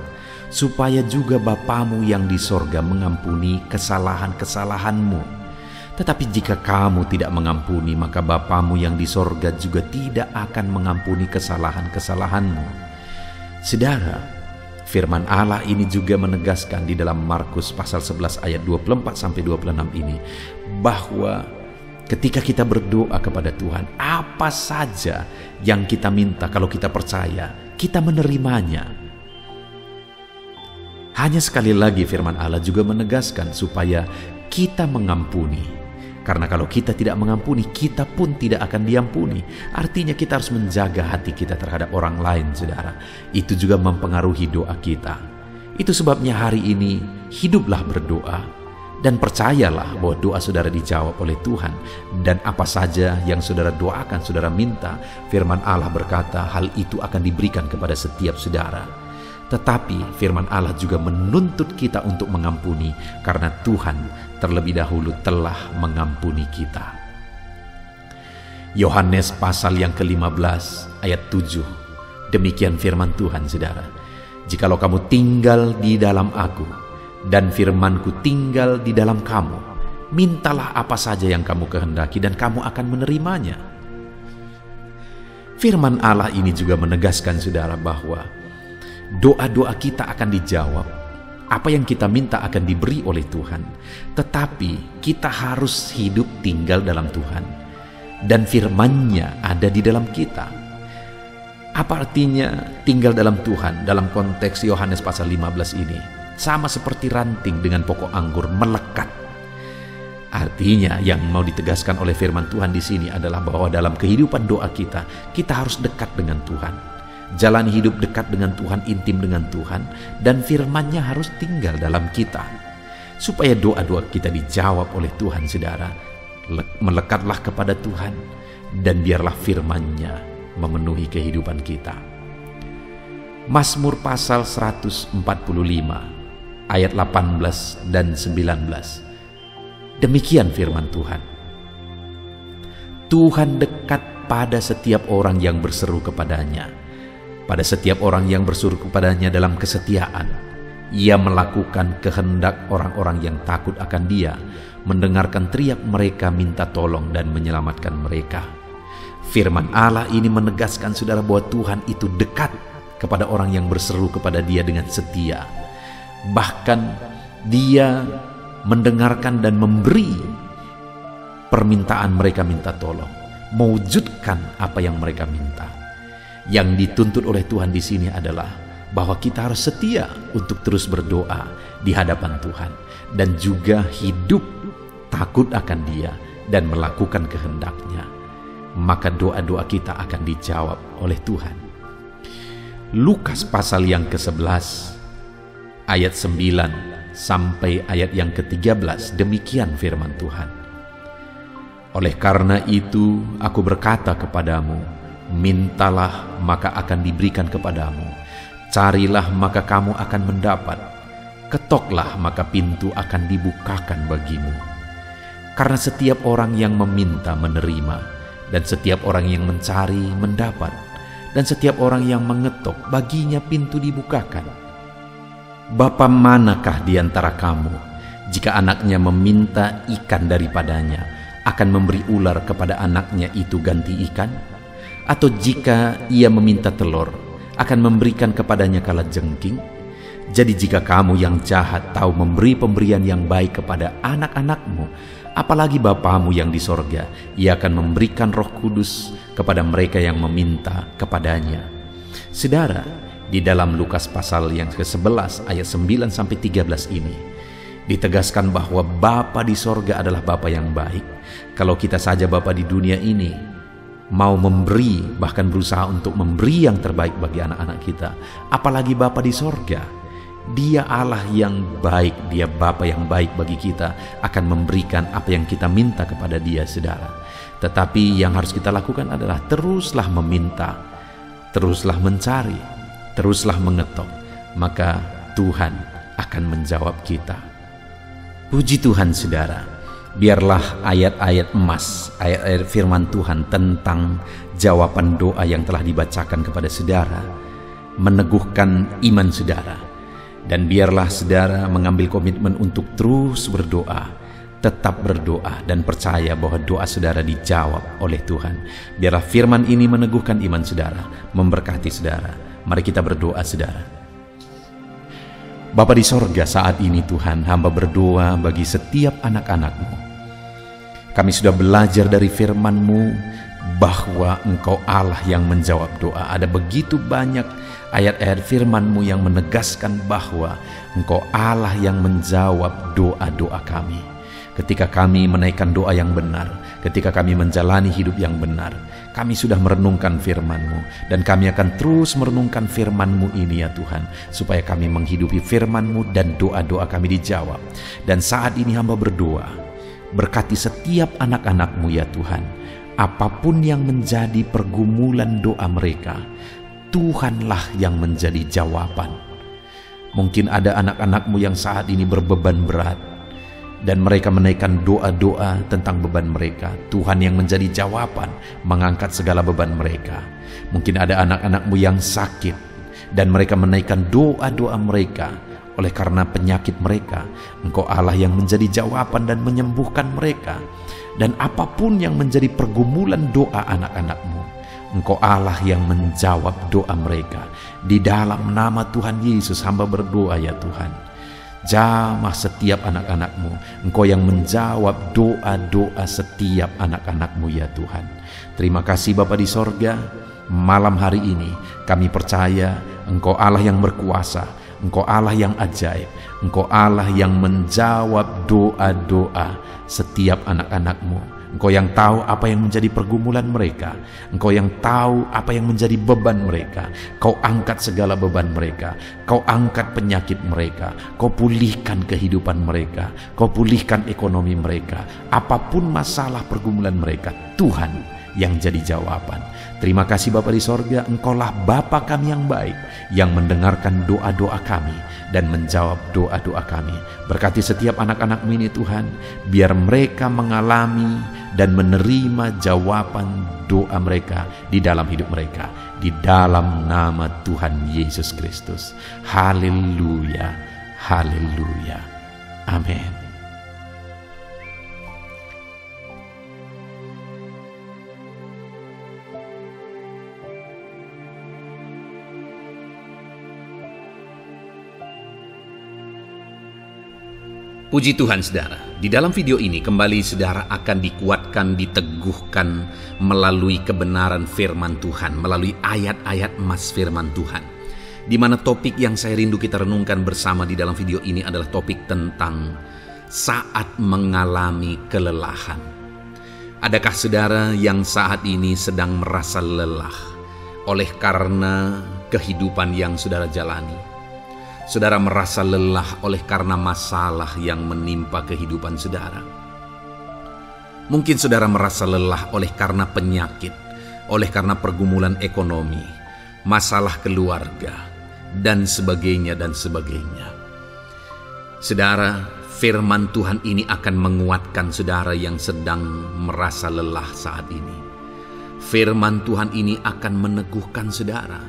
supaya juga Bapamu yang di sorga mengampuni kesalahan-kesalahanmu. Tetapi jika kamu tidak mengampuni, maka Bapamu yang di sorga juga tidak akan mengampuni kesalahan-kesalahanmu. Saudara, firman Allah ini juga menegaskan di dalam Markus pasal 11 ayat 24-26 ini, bahwa ketika kita berdoa kepada Tuhan, apa saja yang kita minta, kalau kita percaya, kita menerimanya. Hanya sekali lagi firman Allah juga menegaskan supaya kita mengampuni. Karena kalau kita tidak mengampuni, kita pun tidak akan diampuni. Artinya kita harus menjaga hati kita terhadap orang lain, saudara. Itu juga mempengaruhi doa kita. Itu sebabnya hari ini hiduplah berdoa dan percayalah bahwa doa saudara dijawab oleh Tuhan. Dan apa saja yang saudara doakan, saudara minta, firman Allah berkata hal itu akan diberikan kepada setiap saudara. Tetapi firman Allah juga menuntut kita untuk mengampuni, karena Tuhan terlebih dahulu telah mengampuni kita. Yohanes pasal yang ke-15 ayat 7. Demikian firman Tuhan, saudara. Jikalau kamu tinggal di dalam aku, dan firmanku tinggal di dalam kamu, mintalah apa saja yang kamu kehendaki dan kamu akan menerimanya. Firman Allah ini juga menegaskan, saudara, bahwa doa-doa kita akan dijawab. Apa yang kita minta akan diberi oleh Tuhan. Tetapi kita harus hidup tinggal dalam Tuhan, dan firman-Nya ada di dalam kita. Apa artinya tinggal dalam Tuhan dalam konteks Yohanes pasal 15 ini? Sama seperti ranting dengan pokok anggur melekat. Artinya yang mau ditegaskan oleh firman Tuhan di sini adalah bahwa dalam kehidupan doa kita harus dekat dengan Tuhan. Jalan hidup dekat dengan Tuhan, intim dengan Tuhan, dan firman-Nya harus tinggal dalam kita. Supaya doa-doa kita dijawab oleh Tuhan, saudara, melekatlah kepada Tuhan, dan biarlah firman-Nya memenuhi kehidupan kita. Mazmur pasal 145 ayat 18 dan 19. Demikian firman Tuhan. Tuhan dekat pada setiap orang yang berseru kepadanya. Pada setiap orang yang berseru kepadanya dalam kesetiaan. Ia melakukan kehendak orang-orang yang takut akan Dia, mendengarkan teriak mereka minta tolong dan menyelamatkan mereka. Firman Allah ini menegaskan, saudara, bahwa Tuhan itu dekat kepada orang yang berseru kepada Dia dengan setia. Bahkan Dia mendengarkan dan memberi permintaan mereka minta tolong, mewujudkan apa yang mereka minta. Yang dituntut oleh Tuhan di sini adalah bahwa kita harus setia untuk terus berdoa di hadapan Tuhan, dan juga hidup takut akan Dia dan melakukan kehendak-Nya. Maka doa-doa kita akan dijawab oleh Tuhan. Lukas pasal yang ke-11 ayat 9 sampai ayat yang ke-13, demikian firman Tuhan. Oleh karena itu aku berkata kepadamu, mintalah maka akan diberikan kepadamu, carilah maka kamu akan mendapat, ketoklah maka pintu akan dibukakan bagimu. Karena setiap orang yang meminta menerima, dan setiap orang yang mencari mendapat, dan setiap orang yang mengetok baginya pintu dibukakan. Bapa manakah di antara kamu, jika anaknya meminta ikan daripadanya, akan memberi ular kepada anaknya itu ganti ikan? Atau jika ia meminta telur, akan memberikan kepadanya kalajengking? Jadi jika kamu yang jahat tahu memberi pemberian yang baik kepada anak-anakmu, apalagi Bapamu yang di sorga, Ia akan memberikan Roh Kudus kepada mereka yang meminta kepadanya. Saudara, di dalam Lukas pasal yang ke-11 ayat 9 sampai 13 ini ditegaskan bahwa Bapa di sorga adalah Bapa yang baik. Kalau kita saja Bapa di dunia ini mau memberi, bahkan berusaha untuk memberi yang terbaik bagi anak-anak kita, apalagi Bapa di sorga. Dia Allah yang baik, Dia Bapa yang baik bagi kita, akan memberikan apa yang kita minta kepada Dia, saudara. Tetapi yang harus kita lakukan adalah teruslah meminta, teruslah mencari, teruslah mengetok, maka Tuhan akan menjawab kita. Puji Tuhan, saudara. Biarlah ayat-ayat emas, ayat-ayat firman Tuhan tentang jawaban doa yang telah dibacakan kepada saudara meneguhkan iman saudara. Dan biarlah saudara mengambil komitmen untuk terus berdoa, tetap berdoa, dan percaya bahwa doa saudara dijawab oleh Tuhan. Biarlah firman ini meneguhkan iman saudara, memberkati saudara. Mari kita berdoa, saudara. Bapa di sorga, saat ini Tuhan, hamba berdoa bagi setiap anak-anak-Mu. Kami sudah belajar dari firman-Mu bahwa Engkau Allah yang menjawab doa. Ada begitu banyak ayat-ayat firman-Mu yang menegaskan bahwa Engkau Allah yang menjawab doa-doa kami. Ketika kami menaikkan doa yang benar, ketika kami menjalani hidup yang benar, kami sudah merenungkan firman-Mu, dan kami akan terus merenungkan firman-Mu ini ya Tuhan, supaya kami menghidupi firman-Mu dan doa-doa kami dijawab. Dan saat ini hamba berdoa, berkati setiap anak-anak-Mu ya Tuhan, apapun yang menjadi pergumulan doa mereka, Tuhanlah yang menjadi jawaban. Mungkin ada anak-anak-Mu yang saat ini berbeban berat, dan mereka menaikkan doa-doa tentang beban mereka. Tuhan yang menjadi jawaban, mengangkat segala beban mereka. Mungkin ada anak-anak-Mu yang sakit, dan mereka menaikkan doa-doa mereka. Oleh karena penyakit mereka, Engkau Allah yang menjadi jawaban dan menyembuhkan mereka. Dan apapun yang menjadi pergumulan doa anak-anak-Mu, Engkau Allah yang menjawab doa mereka. Di dalam nama Tuhan Yesus hamba berdoa ya Tuhan, jamah setiap anak-anak-Mu. Engkau yang menjawab doa-doa setiap anak-anak-Mu ya Tuhan. Terima kasih Bapa di sorga. Malam hari ini kami percaya Engkau Allah yang berkuasa, Engkau Allah yang ajaib, Engkau Allah yang menjawab doa-doa setiap anak-anak-Mu. Engkau yang tahu apa yang menjadi pergumulan mereka. Engkau yang tahu apa yang menjadi beban mereka. Kau angkat segala beban mereka. Kau angkat penyakit mereka. Kau pulihkan kehidupan mereka. Kau pulihkan ekonomi mereka. Apapun masalah pergumulan mereka, Tuhan yang jadi jawaban. Terima kasih Bapa di sorga, Engkaulah Bapa kami yang baik, yang mendengarkan doa-doa kami dan menjawab doa-doa kami. Berkati setiap anak-anak-Mu ini Tuhan, biar mereka mengalami dan menerima jawaban doa mereka di dalam hidup mereka, di dalam nama Tuhan Yesus Kristus. Haleluya, haleluya, amin. Puji Tuhan saudara, di dalam video ini kembali saudara akan dikuatkan, diteguhkan melalui kebenaran firman Tuhan, melalui ayat-ayat emas firman Tuhan. Di mana topik yang saya rindu kita renungkan bersama di dalam video ini adalah topik tentang saat mengalami kelelahan. Adakah saudara yang saat ini sedang merasa lelah oleh karena kehidupan yang saudara jalani? Saudara merasa lelah oleh karena masalah yang menimpa kehidupan saudara. Mungkin saudara merasa lelah oleh karena penyakit, oleh karena pergumulan ekonomi, masalah keluarga, dan sebagainya dan sebagainya. Saudara, firman Tuhan ini akan menguatkan saudara yang sedang merasa lelah saat ini. Firman Tuhan ini akan meneguhkan saudara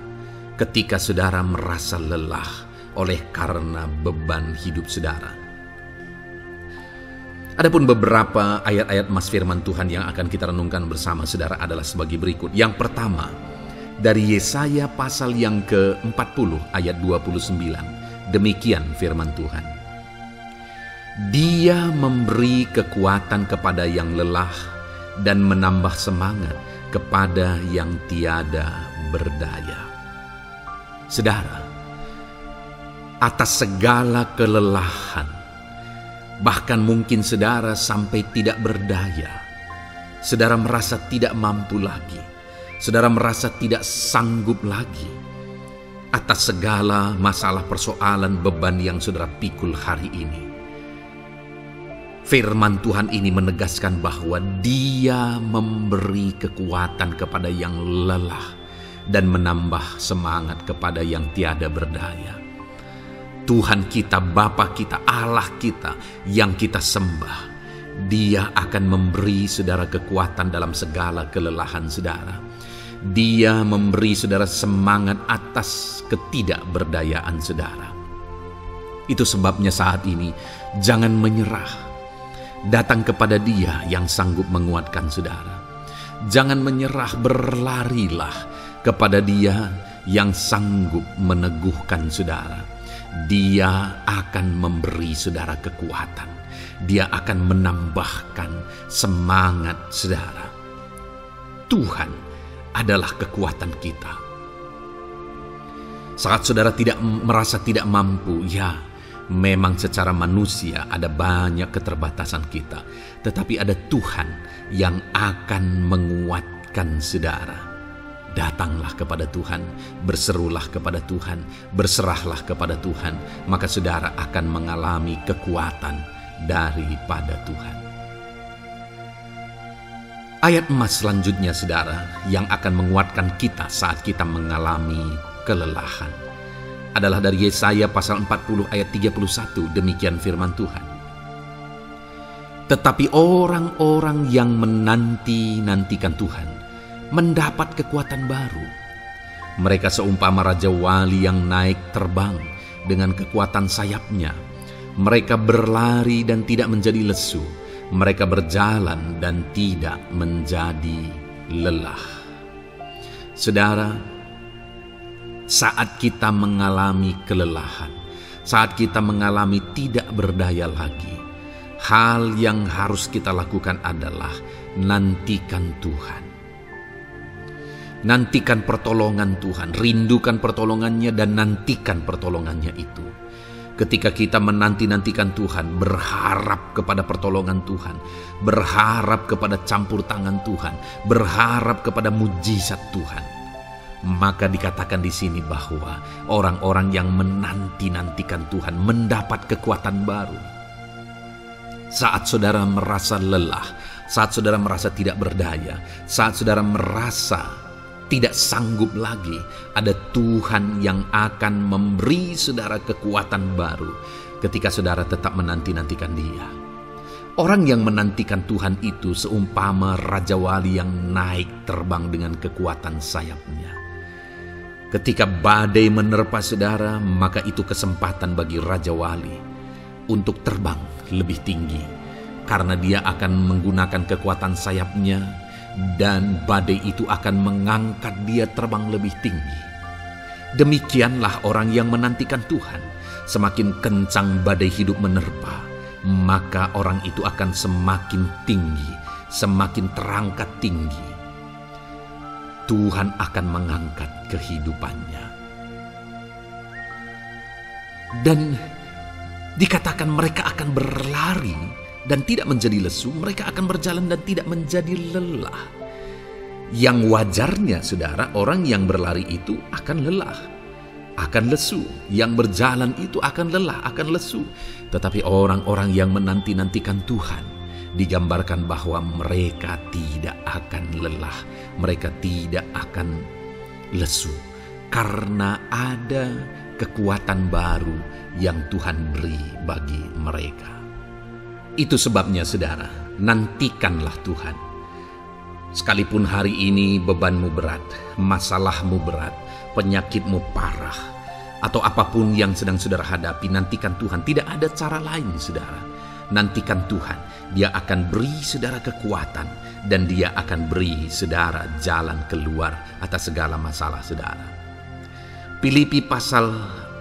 ketika saudara merasa lelah oleh karena beban hidup saudara. Adapun beberapa ayat-ayat emas firman Tuhan yang akan kita renungkan bersama saudara adalah sebagai berikut. Yang pertama, dari Yesaya pasal yang ke-40 ayat 29. Demikian firman Tuhan. Dia memberi kekuatan kepada yang lelah dan menambah semangat kepada yang tiada berdaya. Saudara, atas segala kelelahan, bahkan mungkin saudara sampai tidak berdaya, saudara merasa tidak mampu lagi, saudara merasa tidak sanggup lagi, atas segala masalah persoalan beban yang saudara pikul hari ini. Firman Tuhan ini menegaskan bahwa Dia memberi kekuatan kepada yang lelah dan menambah semangat kepada yang tiada berdaya. Tuhan kita, Bapa kita, Allah kita yang kita sembah, Dia akan memberi saudara kekuatan dalam segala kelelahan saudara. Dia memberi saudara semangat atas ketidakberdayaan saudara. Itu sebabnya saat ini jangan menyerah. Datang kepada Dia yang sanggup menguatkan saudara. Jangan menyerah, berlarilah kepada Dia yang sanggup meneguhkan saudara. Dia akan memberi saudara kekuatan. Dia akan menambahkan semangat saudara. Tuhan adalah kekuatan kita. Saat saudara merasa tidak mampu, ya, Memang secara manusia ada banyak keterbatasan kita, tetapi ada Tuhan yang akan menguatkan saudara. Datanglah kepada Tuhan, berserulah kepada Tuhan, berserahlah kepada Tuhan, maka saudara akan mengalami kekuatan daripada Tuhan. Ayat emas selanjutnya saudara yang akan menguatkan kita saat kita mengalami kelelahan adalah dari Yesaya pasal 40 ayat 31. Demikian firman Tuhan. Tetapi orang-orang yang menanti-nantikan Tuhan mendapat kekuatan baru. Mereka seumpama raja wali yang naik terbang dengan kekuatan sayapnya. Mereka berlari dan tidak menjadi lesu. Mereka berjalan dan tidak menjadi lelah. Saudara, saat kita mengalami kelelahan, saat kita mengalami tidak berdaya lagi, hal yang harus kita lakukan adalah nantikan Tuhan. Nantikan pertolongan Tuhan, rindukan pertolongannya dan nantikan pertolongannya itu. Ketika kita menanti-nantikan Tuhan, berharap kepada pertolongan Tuhan, berharap kepada campur tangan Tuhan, berharap kepada mujizat Tuhan, maka dikatakan di sini bahwa orang-orang yang menanti-nantikan Tuhan mendapat kekuatan baru. Saat saudara merasa lelah, saat saudara merasa tidak berdaya, saat saudara merasa tidak sanggup lagi, ada Tuhan yang akan memberi saudara kekuatan baru ketika saudara tetap menanti-nantikan Dia. Orang yang menantikan Tuhan itu seumpama raja wali yang naik terbang dengan kekuatan sayapnya. Ketika badai menerpa saudara, maka itu kesempatan bagi raja wali untuk terbang lebih tinggi, karena dia akan menggunakan kekuatan sayapnya, dan badai itu akan mengangkat dia terbang lebih tinggi. Demikianlah orang yang menantikan Tuhan. Semakin kencang badai hidup menerpa, maka orang itu akan semakin tinggi, semakin terangkat tinggi. Tuhan akan mengangkat kehidupannya. Dan dikatakan mereka akan berlari dan tidak menjadi lesu, mereka akan berjalan dan tidak menjadi lelah. Yang wajarnya saudara, orang yang berlari itu akan lelah, akan lesu. Yang berjalan itu akan lelah, akan lesu. Tetapi orang-orang yang menanti-nantikan Tuhan, digambarkan bahwa mereka tidak akan lelah, mereka tidak akan lesu, karena ada kekuatan baru yang Tuhan beri bagi mereka. Itu sebabnya saudara, nantikanlah Tuhan. Sekalipun hari ini bebanmu berat, masalahmu berat, penyakitmu parah, atau apapun yang sedang saudara hadapi, nantikan Tuhan. Tidak ada cara lain saudara. Nantikan Tuhan. Dia akan beri saudara kekuatan, dan Dia akan beri saudara jalan keluar atas segala masalah saudara. Filipi pasal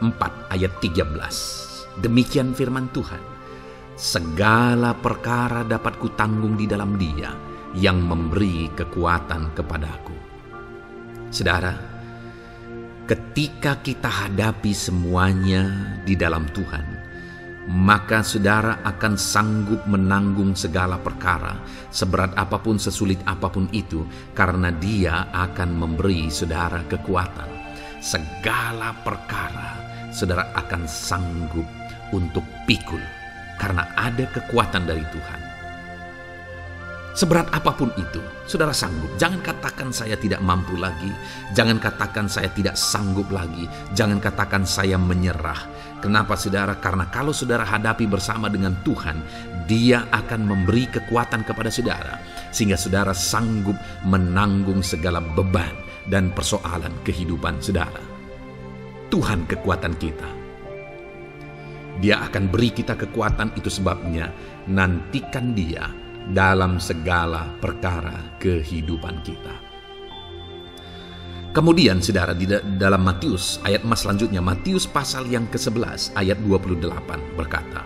4 ayat 13. Demikian firman Tuhan. Segala perkara dapat kutanggung di dalam Dia yang memberi kekuatan kepadaku. Saudara, ketika kita hadapi semuanya di dalam Tuhan, maka saudara akan sanggup menanggung segala perkara, seberat apapun, sesulit apapun itu, karena Dia akan memberi saudara kekuatan. Segala perkara saudara akan sanggup untuk pikul, karena ada kekuatan dari Tuhan. Seberat apapun itu, saudara sanggup. Jangan katakan saya tidak mampu lagi. Jangan katakan saya tidak sanggup lagi. Jangan katakan saya menyerah. Kenapa saudara? Karena kalau saudara hadapi bersama dengan Tuhan, Dia akan memberi kekuatan kepada saudara, sehingga saudara sanggup menanggung segala beban dan persoalan kehidupan saudara. Tuhan kekuatan kita. Dia akan beri kita kekuatan, itu sebabnya nantikan Dia dalam segala perkara kehidupan kita. Kemudian saudara, di dalam Matius ayat emas selanjutnya, Matius pasal yang ke-11 ayat 28 berkata,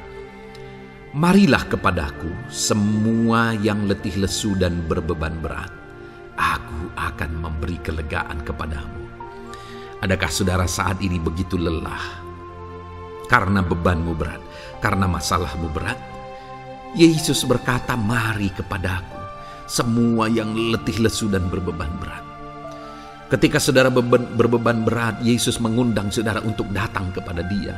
"Marilah kepadaku semua yang letih lesu dan berbeban berat, aku akan memberi kelegaan kepadamu." Adakah saudara saat ini begitu lelah? karena bebanmu berat, karena masalahmu berat. Yesus berkata, mari kepadaku, semua yang letih lesu dan berbeban berat. Ketika saudara berbeban berat, Yesus mengundang saudara untuk datang kepada Dia,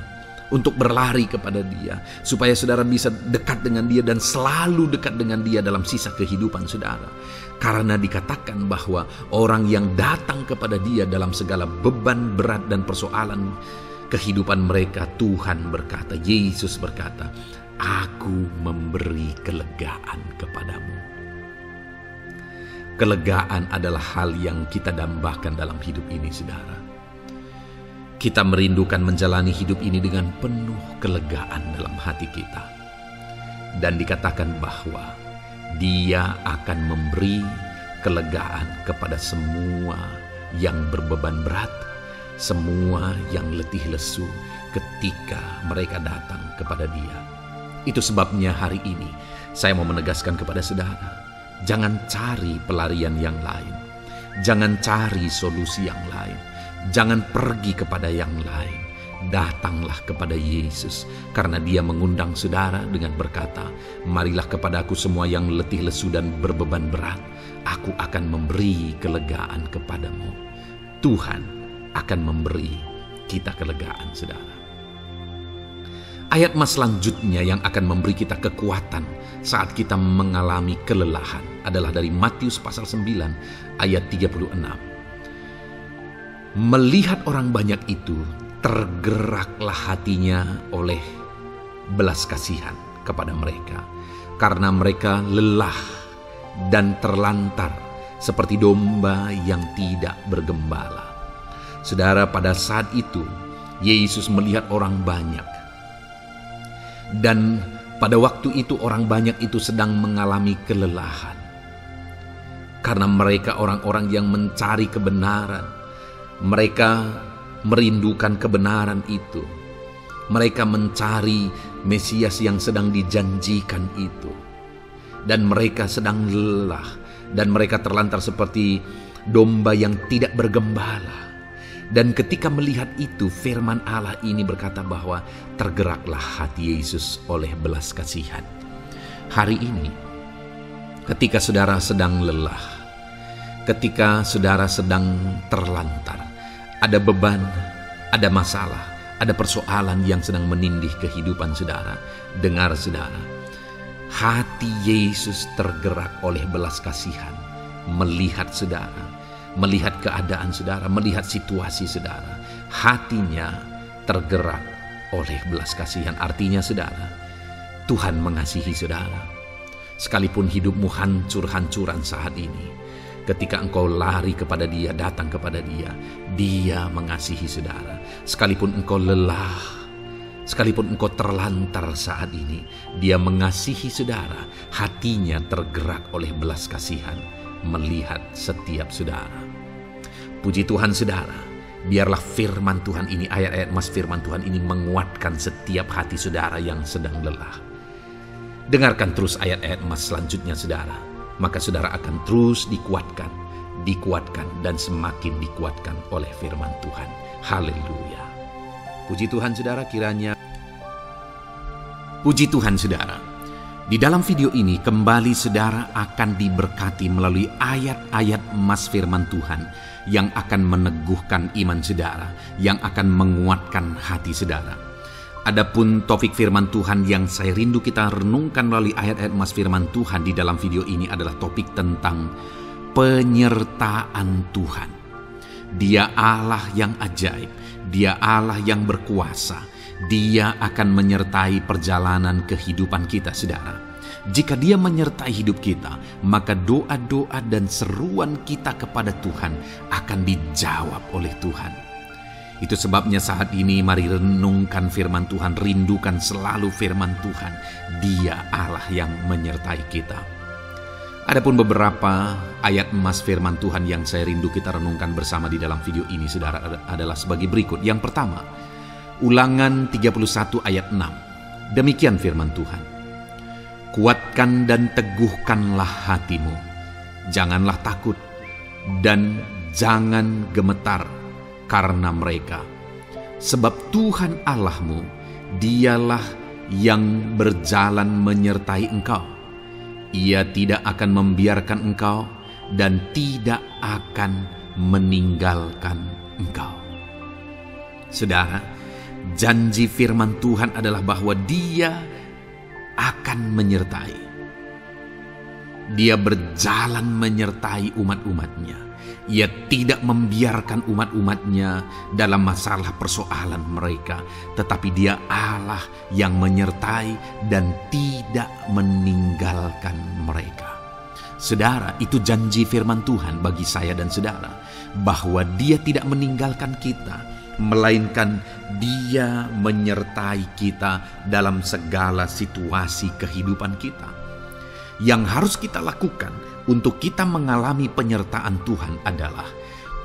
untuk berlari kepada Dia, supaya saudara bisa dekat dengan Dia dan selalu dekat dengan Dia dalam sisa kehidupan saudara. Karena dikatakan bahwa orang yang datang kepada Dia dalam segala beban berat dan persoalan kehidupan mereka, Tuhan berkata, Yesus berkata, aku memberi kelegaan kepadamu. Kelegaan adalah hal yang kita dambakan dalam hidup ini, saudara. Kita merindukan menjalani hidup ini dengan penuh kelegaan dalam hati kita. Dan dikatakan bahwa Dia akan memberi kelegaan kepada semua yang berbeban berat, semua yang letih lesu ketika mereka datang kepada Dia. Itu sebabnya hari ini saya mau menegaskan kepada saudara, jangan cari pelarian yang lain, jangan cari solusi yang lain, jangan pergi kepada yang lain. Datanglah kepada Yesus, karena Dia mengundang saudara dengan berkata, marilah kepadaku semua yang letih lesu dan berbeban berat, aku akan memberi kelegaan kepadamu. Tuhan akan memberi kita kelegaan, saudara. Ayat mas selanjutnya yang akan memberi kita kekuatan saat kita mengalami kelelahan adalah dari Matius pasal 9 ayat 36. Melihat orang banyak itu, tergeraklah hatinya oleh belas kasihan kepada mereka, karena mereka lelah dan terlantar seperti domba yang tidak bergembala. Saudara, pada saat itu Yesus melihat orang banyak, dan pada waktu itu orang banyak itu sedang mengalami kelelahan, karena mereka orang-orang yang mencari kebenaran. Mereka merindukan kebenaran itu. Mereka mencari Mesias yang sedang dijanjikan itu. Dan mereka sedang lelah. Dan mereka terlantar seperti domba yang tidak bergembala. Dan ketika melihat itu, firman Allah ini berkata bahwa tergeraklah hati Yesus oleh belas kasihan. Hari ini, ketika saudara sedang lelah, ketika saudara sedang terlantar, ada beban, ada masalah, ada persoalan yang sedang menindih kehidupan saudara. Dengar saudara, hati Yesus tergerak oleh belas kasihan, melihat saudara, melihat keadaan saudara, melihat situasi saudara. Hatinya tergerak oleh belas kasihan. Artinya saudara, Tuhan mengasihi saudara. Sekalipun hidupmu hancur-hancuran saat ini, ketika engkau lari kepada Dia, datang kepada Dia, Dia mengasihi saudara. Sekalipun engkau lelah, sekalipun engkau terlantar saat ini, Dia mengasihi saudara. Hatinya tergerak oleh belas kasihan melihat setiap saudara. Puji Tuhan saudara, biarlah firman Tuhan ini, ayat-ayat mas firman Tuhan ini menguatkan setiap hati saudara yang sedang lelah. Dengarkan terus ayat-ayat mas selanjutnya saudara, maka saudara akan terus dikuatkan, dan semakin dikuatkan oleh firman Tuhan. Haleluya. Puji Tuhan saudara, kiranya puji Tuhan saudara. Di dalam video ini kembali saudara akan diberkati melalui ayat-ayat emas firman Tuhan yang akan meneguhkan iman saudara, yang akan menguatkan hati saudara. Adapun topik firman Tuhan yang saya rindu kita renungkan melalui ayat-ayat emas firman Tuhan di dalam video ini adalah topik tentang penyertaan Tuhan. Dia Allah yang ajaib, Dia Allah yang berkuasa. Dia akan menyertai perjalanan kehidupan kita saudara. Jika Dia menyertai hidup kita, maka doa-doa dan seruan kita kepada Tuhan akan dijawab oleh Tuhan. Itu sebabnya saat ini mari renungkan firman Tuhan, rindukan selalu firman Tuhan. Dia Allah yang menyertai kita. Adapun beberapa ayat emas firman Tuhan yang saya rindu kita renungkan bersama di dalam video ini saudara adalah sebagai berikut. Yang pertama, Ulangan 31 ayat 6. Demikian firman Tuhan. Kuatkan dan teguhkanlah hatimu. Janganlah takut dan jangan gemetar karena mereka. Sebab Tuhan Allahmu, Dialah yang berjalan menyertai engkau. Ia tidak akan membiarkan engkau dan tidak akan meninggalkan engkau. Saudara, janji firman Tuhan adalah bahwa Dia akan menyertai. Dia berjalan menyertai umat-umatnya. Ia tidak membiarkan umat-umatnya dalam masalah persoalan mereka, tetapi Dia Allah yang menyertai dan tidak meninggalkan mereka. Saudara, itu janji firman Tuhan bagi saya dan saudara, bahwa Dia tidak meninggalkan kita, melainkan Dia menyertai kita dalam segala situasi kehidupan kita. Yang harus kita lakukan untuk kita mengalami penyertaan Tuhan adalah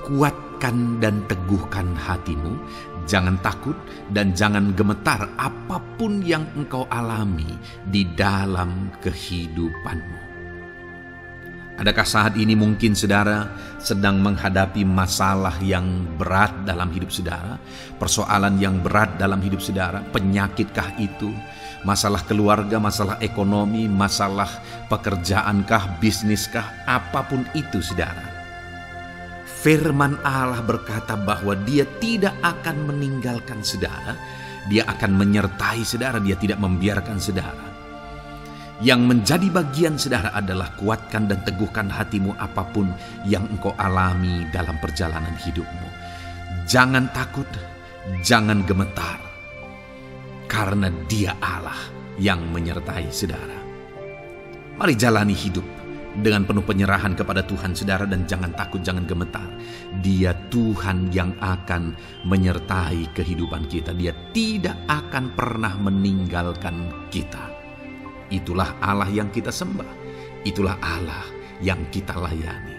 kuatkan dan teguhkan hatimu, jangan takut dan jangan gemetar apapun yang engkau alami di dalam kehidupanmu. Adakah saat ini mungkin saudara sedang menghadapi masalah yang berat dalam hidup saudara? Persoalan yang berat dalam hidup saudara? Penyakitkah itu? Masalah keluarga, masalah ekonomi, masalah pekerjaankah, bisniskah? Apapun itu saudara. Firman Allah berkata bahwa Dia tidak akan meninggalkan saudara. Dia akan menyertai saudara, Dia tidak membiarkan saudara. Yang menjadi bagian saudara adalah kuatkan dan teguhkan hatimu apapun yang engkau alami dalam perjalanan hidupmu. Jangan takut, jangan gemetar, karena Dia Allah yang menyertai saudara. Mari jalani hidup dengan penuh penyerahan kepada Tuhan saudara, dan jangan takut, jangan gemetar. Dia Tuhan yang akan menyertai kehidupan kita. Dia tidak akan pernah meninggalkan kita. Itulah Allah yang kita sembah. Itulah Allah yang kita layani.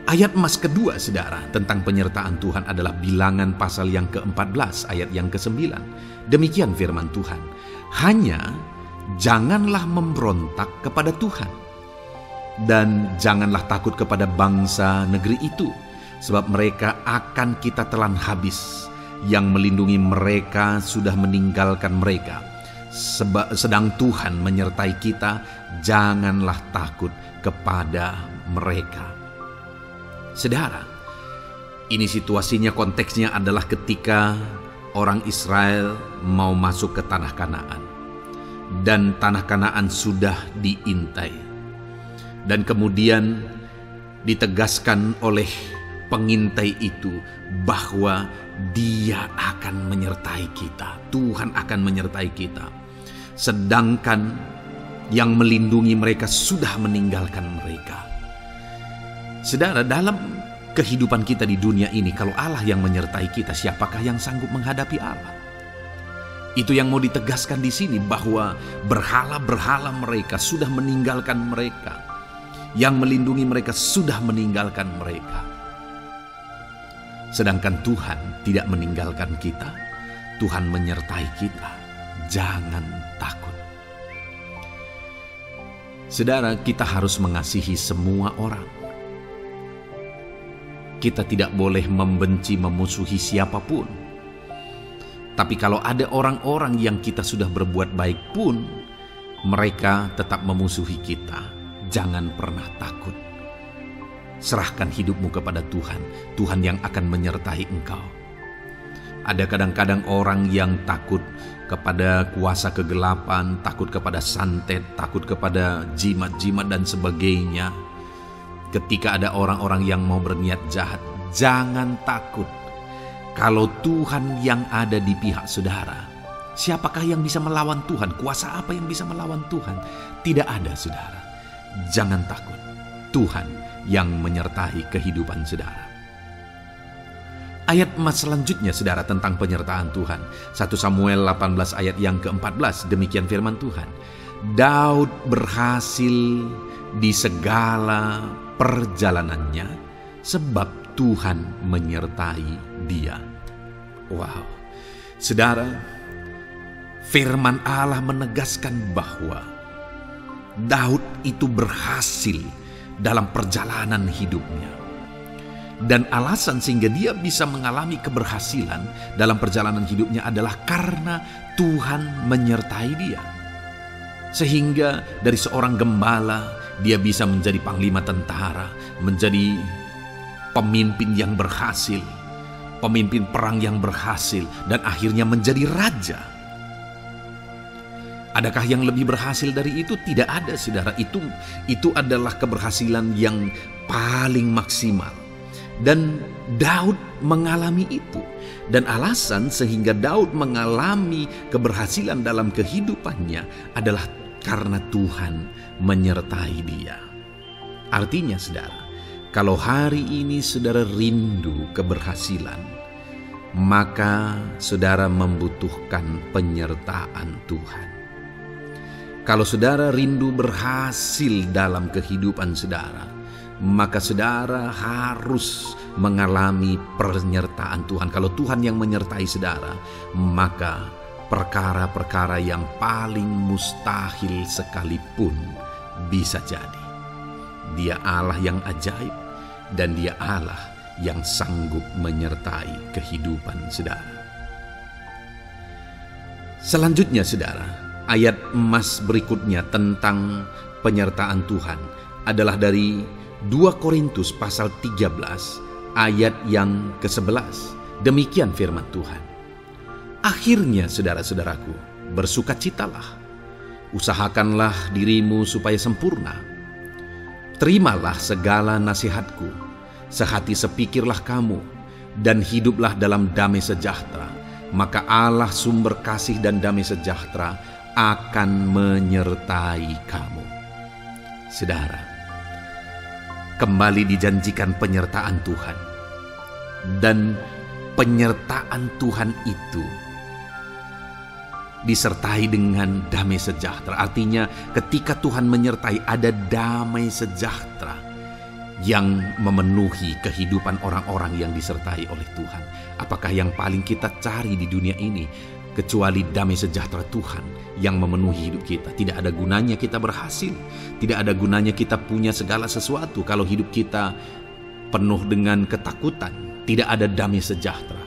Ayat emas kedua saudara tentang penyertaan Tuhan adalah Bilangan pasal yang ke-14 ayat yang ke-9. Demikian firman Tuhan. Hanya janganlah memberontak kepada Tuhan, dan janganlah takut kepada bangsa negeri itu, sebab mereka akan kita telan habis. Yang melindungi mereka sudah meninggalkan mereka. Sedang Tuhan menyertai kita, janganlah takut kepada mereka. Saudara, ini situasinya, konteksnya adalah ketika orang Israel mau masuk ke tanah Kanaan. Dan tanah Kanaan sudah diintai. Dan kemudian ditegaskan oleh pengintai itu bahwa Dia akan menyertai kita. Tuhan akan menyertai kita. Sedangkan yang melindungi mereka sudah meninggalkan mereka. Saudara, dalam kehidupan kita di dunia ini, kalau Allah yang menyertai kita, siapakah yang sanggup menghadapi Allah? Itu yang mau ditegaskan di sini, bahwa berhala-berhala mereka sudah meninggalkan mereka. Yang melindungi mereka sudah meninggalkan mereka. Sedangkan Tuhan tidak meninggalkan kita. Tuhan menyertai kita. Jangan takut. Saudara, kita harus mengasihi semua orang. Kita tidak boleh membenci, memusuhi siapapun. Tapi kalau ada orang-orang yang kita sudah berbuat baik pun, mereka tetap memusuhi kita, jangan pernah takut. Serahkan hidupmu kepada Tuhan. Tuhan yang akan menyertai engkau. Ada kadang-kadang orang yang takut kepada kuasa kegelapan, takut kepada santet, takut kepada jimat-jimat dan sebagainya. Ketika ada orang-orang yang mau berniat jahat, jangan takut. Kalau Tuhan yang ada di pihak saudara, siapakah yang bisa melawan Tuhan? Kuasa apa yang bisa melawan Tuhan? Tidak ada, saudara. Jangan takut. Tuhan yang menyertai kehidupan saudara. Ayat emas selanjutnya saudara tentang penyertaan Tuhan. 1 Samuel 18 ayat yang ke-14. Demikian firman Tuhan. Daud berhasil di segala perjalanannya sebab Tuhan menyertai dia. Wow. Saudara, firman Allah menegaskan bahwa Daud itu berhasil dalam perjalanan hidupnya. Dan alasan sehingga dia bisa mengalami keberhasilan dalam perjalanan hidupnya adalah karena Tuhan menyertai dia. Sehingga dari seorang gembala, dia bisa menjadi panglima tentara, menjadi pemimpin yang berhasil, pemimpin perang yang berhasil, dan akhirnya menjadi raja. Adakah yang lebih berhasil dari itu? Tidak ada, saudara. Itu adalah keberhasilan yang paling maksimal. Dan Daud mengalami itu. Dan alasan sehingga Daud mengalami keberhasilan dalam kehidupannya adalah karena Tuhan menyertai dia. Artinya, saudara, kalau hari ini saudara rindu keberhasilan, maka saudara membutuhkan penyertaan Tuhan. Kalau saudara rindu berhasil dalam kehidupan saudara, maka saudara harus mengalami penyertaan Tuhan. Kalau Tuhan yang menyertai saudara, maka perkara-perkara yang paling mustahil sekalipun bisa jadi. Dia Allah yang ajaib, dan Dia Allah yang sanggup menyertai kehidupan saudara. Selanjutnya, saudara, ayat emas berikutnya tentang penyertaan Tuhan adalah dari 2 Korintus pasal 13 ayat yang ke-11. Demikian firman Tuhan. Akhirnya, saudara-saudaraku, bersukacitalah. Usahakanlah dirimu supaya sempurna. Terimalah segala nasihatku. Sehati sepikirlah kamu, dan hiduplah dalam damai sejahtera. Maka Allah sumber kasih dan damai sejahtera akan menyertai kamu. Saudara, kembali dijanjikan penyertaan Tuhan. Dan penyertaan Tuhan itu disertai dengan damai sejahtera. Artinya ketika Tuhan menyertai, ada damai sejahtera yang memenuhi kehidupan orang-orang yang disertai oleh Tuhan. Apakah yang paling kita cari di dunia ini kecuali damai sejahtera Tuhan yang memenuhi hidup kita? Tidak ada gunanya kita berhasil, tidak ada gunanya kita punya segala sesuatu kalau hidup kita penuh dengan ketakutan, tidak ada damai sejahtera.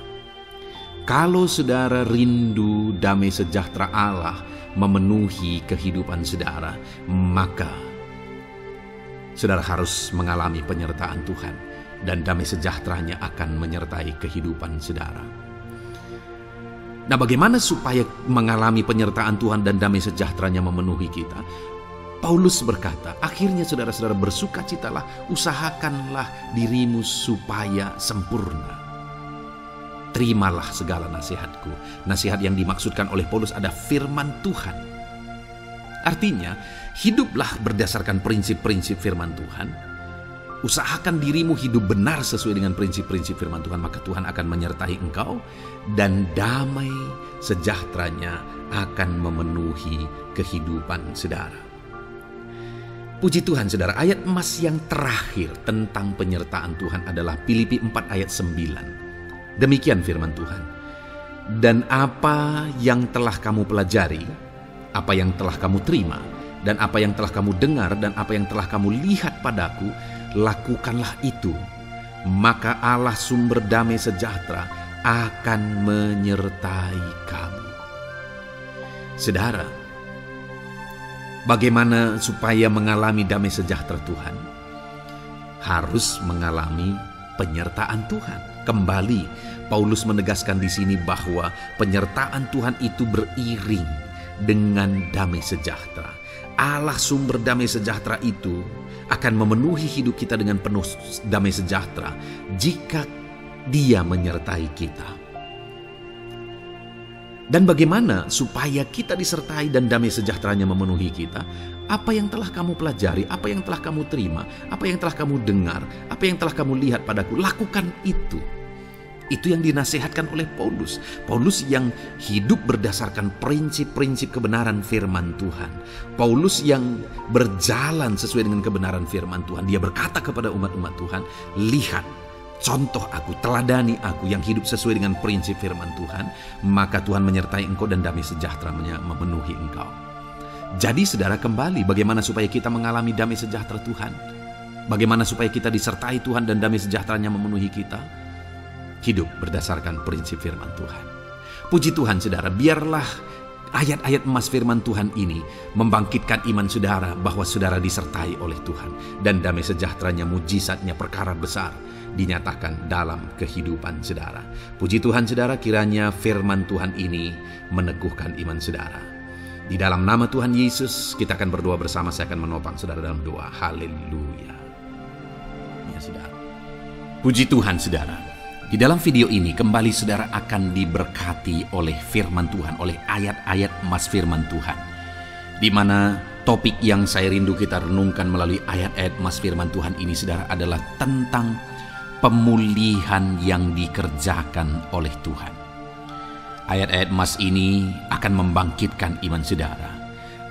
Kalau saudara rindu damai sejahtera Allah memenuhi kehidupan saudara, maka saudara harus mengalami penyertaan Tuhan, dan damai sejahteranya akan menyertai kehidupan saudara. Nah, bagaimana supaya mengalami penyertaan Tuhan dan damai sejahteranya memenuhi kita? Paulus berkata, akhirnya saudara-saudara bersukacitalah, usahakanlah dirimu supaya sempurna. Terimalah segala nasihatku. Nasihat yang dimaksudkan oleh Paulus ada firman Tuhan. Artinya, hiduplah berdasarkan prinsip-prinsip firman Tuhan. Usahakan dirimu hidup benar sesuai dengan prinsip-prinsip firman Tuhan, maka Tuhan akan menyertai engkau, dan damai sejahteranya akan memenuhi kehidupan saudara. Puji Tuhan, saudara, ayat emas yang terakhir tentang penyertaan Tuhan adalah Filipi 4 ayat 9. Demikian firman Tuhan. Dan apa yang telah kamu pelajari, apa yang telah kamu terima, dan apa yang telah kamu dengar, dan apa yang telah kamu lihat padaku, lakukanlah itu. Maka Allah sumber damai sejahtera akan menyertai kamu. Saudara, bagaimana supaya mengalami damai sejahtera Tuhan? Harus mengalami penyertaan Tuhan. Kembali, Paulus menegaskan di sini bahwa penyertaan Tuhan itu beriring dengan damai sejahtera. Allah sumber damai sejahtera itu akan memenuhi hidup kita dengan penuh damai sejahtera jika Dia menyertai kita. Dan bagaimana supaya kita disertai dan damai sejahteranya memenuhi kita? Apa yang telah kamu pelajari, apa yang telah kamu terima, apa yang telah kamu dengar, apa yang telah kamu lihat padaku, lakukan itu. Itu yang dinasihatkan oleh Paulus. Paulus yang hidup berdasarkan prinsip-prinsip kebenaran firman Tuhan. Paulus yang berjalan sesuai dengan kebenaran firman Tuhan. Dia berkata kepada umat-umat Tuhan, lihat, contoh aku, teladani aku yang hidup sesuai dengan prinsip firman Tuhan, maka Tuhan menyertai engkau dan damai sejahtera memenuhi engkau. Jadi saudara, kembali bagaimana supaya kita mengalami damai sejahtera Tuhan? Bagaimana supaya kita disertai Tuhan dan damai sejahtera-Nya memenuhi kita? Hidup berdasarkan prinsip firman Tuhan. Puji Tuhan saudara, biarlah ayat-ayat emas firman Tuhan ini membangkitkan iman saudara bahwa saudara disertai oleh Tuhan. Dan damai sejahtera-Nya, mujizat-Nya, perkara besar dinyatakan dalam kehidupan saudara. Puji Tuhan saudara, kiranya firman Tuhan ini meneguhkan iman saudara. Di dalam nama Tuhan Yesus kita akan berdoa bersama. Saya akan menopang saudara dalam doa. Haleluya. Ya saudara. Puji Tuhan saudara. Di dalam video ini kembali saudara akan diberkati oleh firman Tuhan, oleh ayat-ayat emas firman Tuhan. Di mana topik yang saya rindu kita renungkan melalui ayat-ayat emas firman Tuhan ini saudara adalah tentang pemulihan yang dikerjakan oleh Tuhan. Ayat-ayat emas ini akan membangkitkan iman saudara,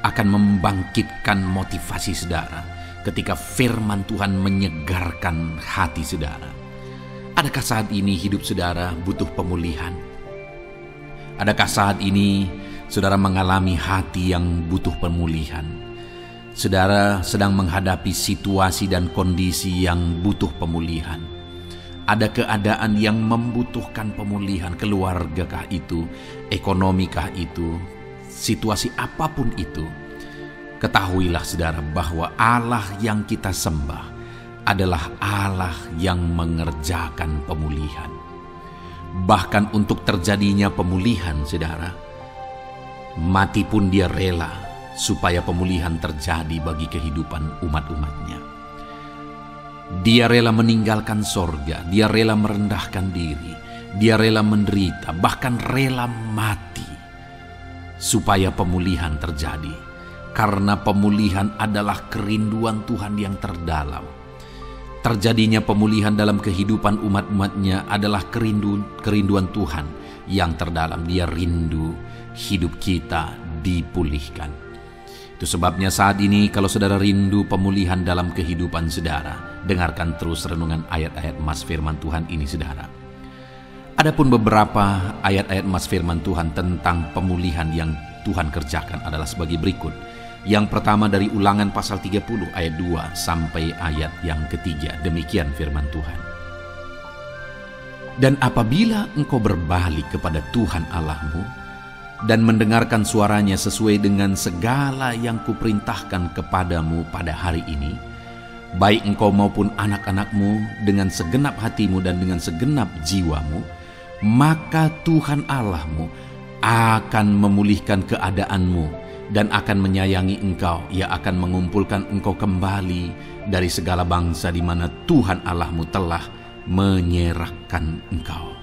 akan membangkitkan motivasi saudara ketika firman Tuhan menyegarkan hati saudara. Adakah saat ini hidup saudara butuh pemulihan? Adakah saat ini saudara mengalami hati yang butuh pemulihan? Saudara sedang menghadapi situasi dan kondisi yang butuh pemulihan. Ada keadaan yang membutuhkan pemulihan, keluargakah itu, ekonomikah itu, situasi apapun itu. Ketahuilah saudara bahwa Allah yang kita sembah adalah Allah yang mengerjakan pemulihan. Bahkan untuk terjadinya pemulihan saudara, mati pun Dia rela supaya pemulihan terjadi bagi kehidupan umat-umatnya. Dia rela meninggalkan sorga, Dia rela merendahkan diri, Dia rela menderita, bahkan rela mati supaya pemulihan terjadi. Karena pemulihan adalah kerinduan Tuhan yang terdalam. Terjadinya pemulihan dalam kehidupan umat-umatnya adalah kerinduan Tuhan yang terdalam. Dia rindu hidup kita dipulihkan. Itu sebabnya saat ini kalau saudara rindu pemulihan dalam kehidupan saudara, dengarkan terus renungan ayat-ayat emas firman Tuhan ini saudara. Adapun beberapa ayat-ayat emas firman Tuhan tentang pemulihan yang Tuhan kerjakan adalah sebagai berikut. Yang pertama dari Ulangan pasal 30 ayat 2 sampai ayat yang ketiga. Demikian firman Tuhan. Dan apabila engkau berbalik kepada Tuhan Allahmu dan mendengarkan suaranya sesuai dengan segala yang kuperintahkan kepadamu pada hari ini, baik engkau maupun anak-anakmu dengan segenap hatimu dan dengan segenap jiwamu, maka Tuhan Allahmu akan memulihkan keadaanmu dan akan menyayangi engkau. Ia akan mengumpulkan engkau kembali dari segala bangsa di mana Tuhan Allahmu telah menyerahkan engkau.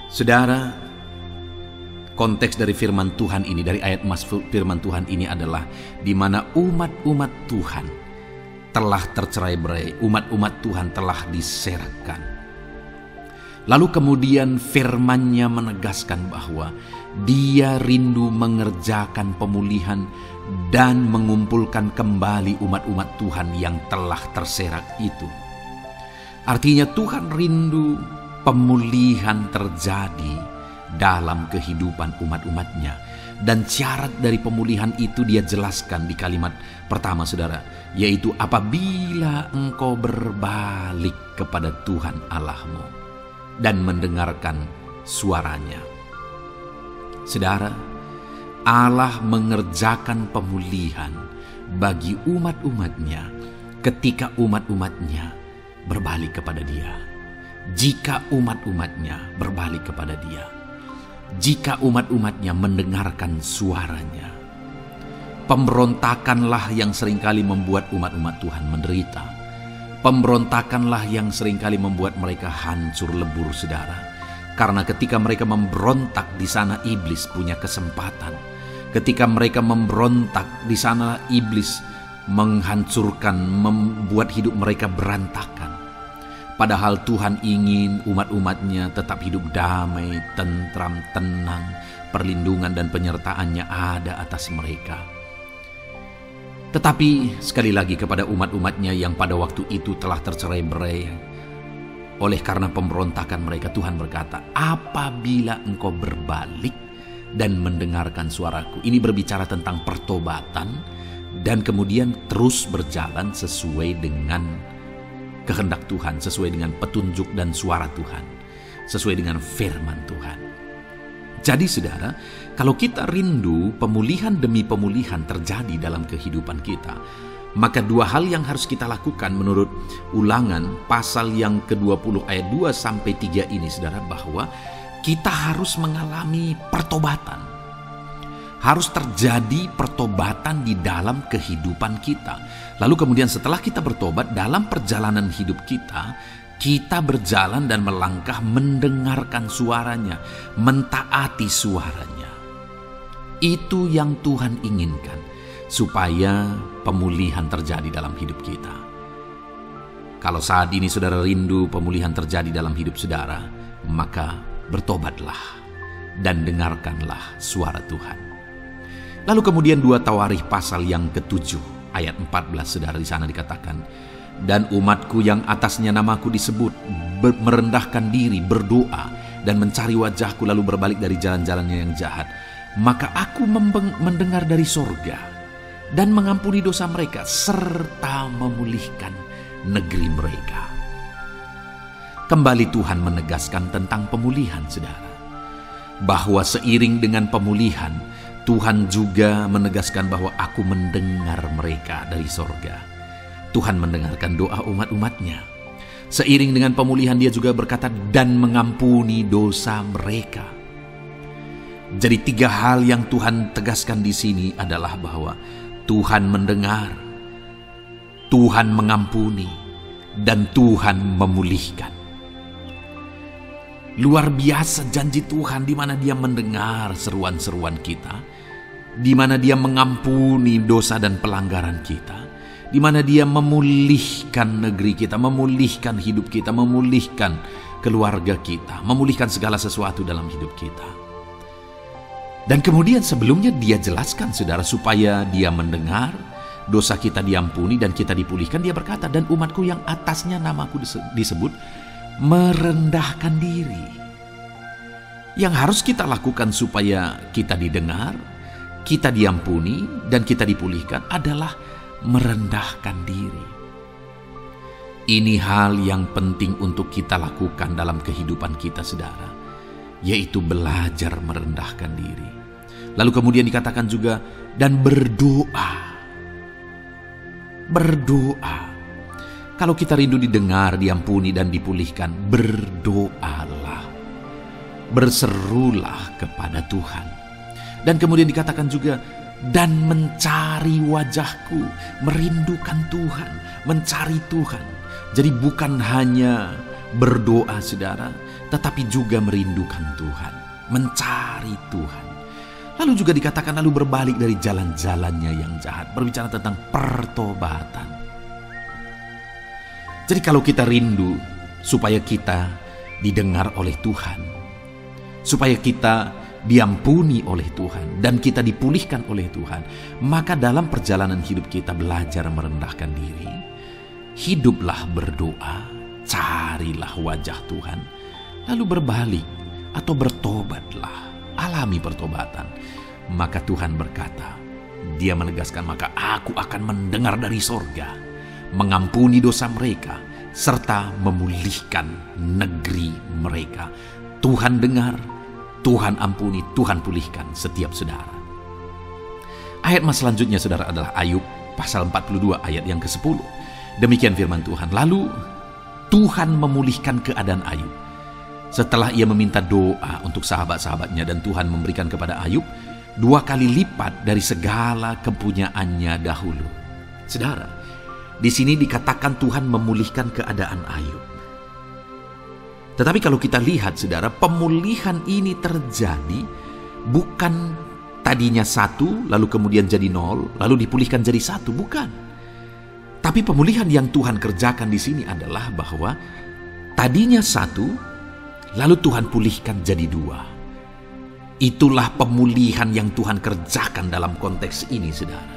Saudara, konteks dari firman Tuhan ini, dari ayat emas firman Tuhan ini adalah di mana umat-umat Tuhan telah tercerai-berai, umat-umat Tuhan telah diserahkan. Lalu kemudian firman-Nya menegaskan bahwa Dia rindu mengerjakan pemulihan dan mengumpulkan kembali umat-umat Tuhan yang telah terserak itu. Artinya Tuhan rindu pemulihan terjadi dalam kehidupan umat-umatnya. Dan syarat dari pemulihan itu Dia jelaskan di kalimat pertama saudara, yaitu apabila engkau berbalik kepada Tuhan Allahmu dan mendengarkan suaranya. Saudara, Allah mengerjakan pemulihan bagi umat-umatnya ketika umat-umatnya berbalik kepada Dia. Jika umat-umatnya berbalik kepada Dia, jika umat-umatnya mendengarkan suaranya. Pemberontakanlah yang seringkali membuat umat-umat Tuhan menderita. Pemberontakanlah yang seringkali membuat mereka hancur lebur saudara. Karena ketika mereka memberontak, di sana iblis punya kesempatan. Ketika mereka memberontak, di sana iblis menghancurkan, membuat hidup mereka berantakan. Padahal Tuhan ingin umat-umatnya tetap hidup damai, tentram, tenang, perlindungan dan penyertaan-Nya ada atas mereka. Tetapi sekali lagi kepada umat-umatnya yang pada waktu itu telah tercerai-berai oleh karena pemberontakan mereka, Tuhan berkata, apabila engkau berbalik dan mendengarkan suaraku. Ini berbicara tentang pertobatan dan kemudian terus berjalan sesuai dengan kehendak Tuhan, sesuai dengan petunjuk dan suara Tuhan, sesuai dengan firman Tuhan. Jadi saudara, kalau kita rindu pemulihan demi pemulihan terjadi dalam kehidupan kita, maka dua hal yang harus kita lakukan menurut Ulangan pasal yang ke-20 ayat 2-3 ini saudara, bahwa kita harus mengalami pertobatan. Harus terjadi pertobatan di dalam kehidupan kita. Lalu kemudian setelah kita bertobat, dalam perjalanan hidup kita berjalan dan melangkah mendengarkan suaranya, mentaati suaranya. Itu yang Tuhan inginkan, supaya pemulihan terjadi dalam hidup kita. Kalau saat ini saudara rindu pemulihan terjadi dalam hidup saudara, maka bertobatlah dan dengarkanlah suara Tuhan. Lalu kemudian 2 Tawarikh pasal yang ke-7 ayat 14 saudara, di sana dikatakan, dan umatku yang atasnya namaku disebut merendahkan diri, berdoa dan mencari wajahku, lalu berbalik dari jalan-jalannya yang jahat, maka aku mendengar dari sorga dan mengampuni dosa mereka serta memulihkan negeri mereka. Kembali Tuhan menegaskan tentang pemulihan saudara, bahwa seiring dengan pemulihan Tuhan juga menegaskan bahwa aku mendengar mereka dari sorga. Tuhan mendengarkan doa umat-umatnya. Seiring dengan pemulihan dia juga berkata dan mengampuni dosa mereka. Jadi 3 hal yang Tuhan tegaskan di sini adalah bahwa Tuhan mendengar, Tuhan mengampuni, dan Tuhan memulihkan. Luar biasa janji Tuhan, di mana dia mendengar seruan-seruan kita, di mana dia mengampuni dosa dan pelanggaran kita, di mana dia memulihkan negeri kita, memulihkan hidup kita, memulihkan keluarga kita, memulihkan segala sesuatu dalam hidup kita. Dan kemudian sebelumnya dia jelaskan saudara, supaya dia mendengar, dosa kita diampuni dan kita dipulihkan. Dia berkata, dan umatku yang atasnya namaku disebut merendahkan diri. Yang harus kita lakukan supaya kita didengar, kita diampuni, dan kita dipulihkan adalah merendahkan diri. Ini hal yang penting untuk kita lakukan dalam kehidupan kita saudara, yaitu belajar merendahkan diri. Lalu kemudian dikatakan juga, dan berdoa. Berdoa. Kalau kita rindu didengar, diampuni, dan dipulihkan, berdoalah. Berserulah kepada Tuhan. Dan kemudian dikatakan juga, dan mencari wajahku, merindukan Tuhan, mencari Tuhan. Jadi bukan hanya berdoa saudara, tetapi juga merindukan Tuhan, mencari Tuhan. Lalu juga dikatakan lalu berbalik dari jalan-jalannya yang jahat, berbicara tentang pertobatan. Jadi kalau kita rindu supaya kita didengar oleh Tuhan, supaya kita diampuni oleh Tuhan, dan kita dipulihkan oleh Tuhan, maka dalam perjalanan hidup kita belajar merendahkan diri, hiduplah berdoa, carilah wajah Tuhan, lalu berbalik atau bertobatlah, alami pertobatan. Maka Tuhan berkata, dia menegaskan, maka aku akan mendengar dari sorga, mengampuni dosa mereka, serta memulihkan negeri mereka. Tuhan dengar, Tuhan ampuni, Tuhan pulihkan setiap saudara. Ayat mas selanjutnya saudara adalah Ayub pasal 42 ayat yang ke-10. Demikian firman Tuhan. Lalu Tuhan memulihkan keadaan Ayub. Setelah ia meminta doa untuk sahabat-sahabatnya, dan Tuhan memberikan kepada Ayub 2 kali lipat dari segala kepunyaannya dahulu. Saudara, di sini dikatakan Tuhan memulihkan keadaan Ayub. Tetapi kalau kita lihat saudara, pemulihan ini terjadi bukan tadinya 1, lalu kemudian jadi 0, lalu dipulihkan jadi 1, bukan. Tapi pemulihan yang Tuhan kerjakan di sini adalah bahwa tadinya 1, lalu Tuhan pulihkan jadi 2. Itulah pemulihan yang Tuhan kerjakan dalam konteks ini saudara.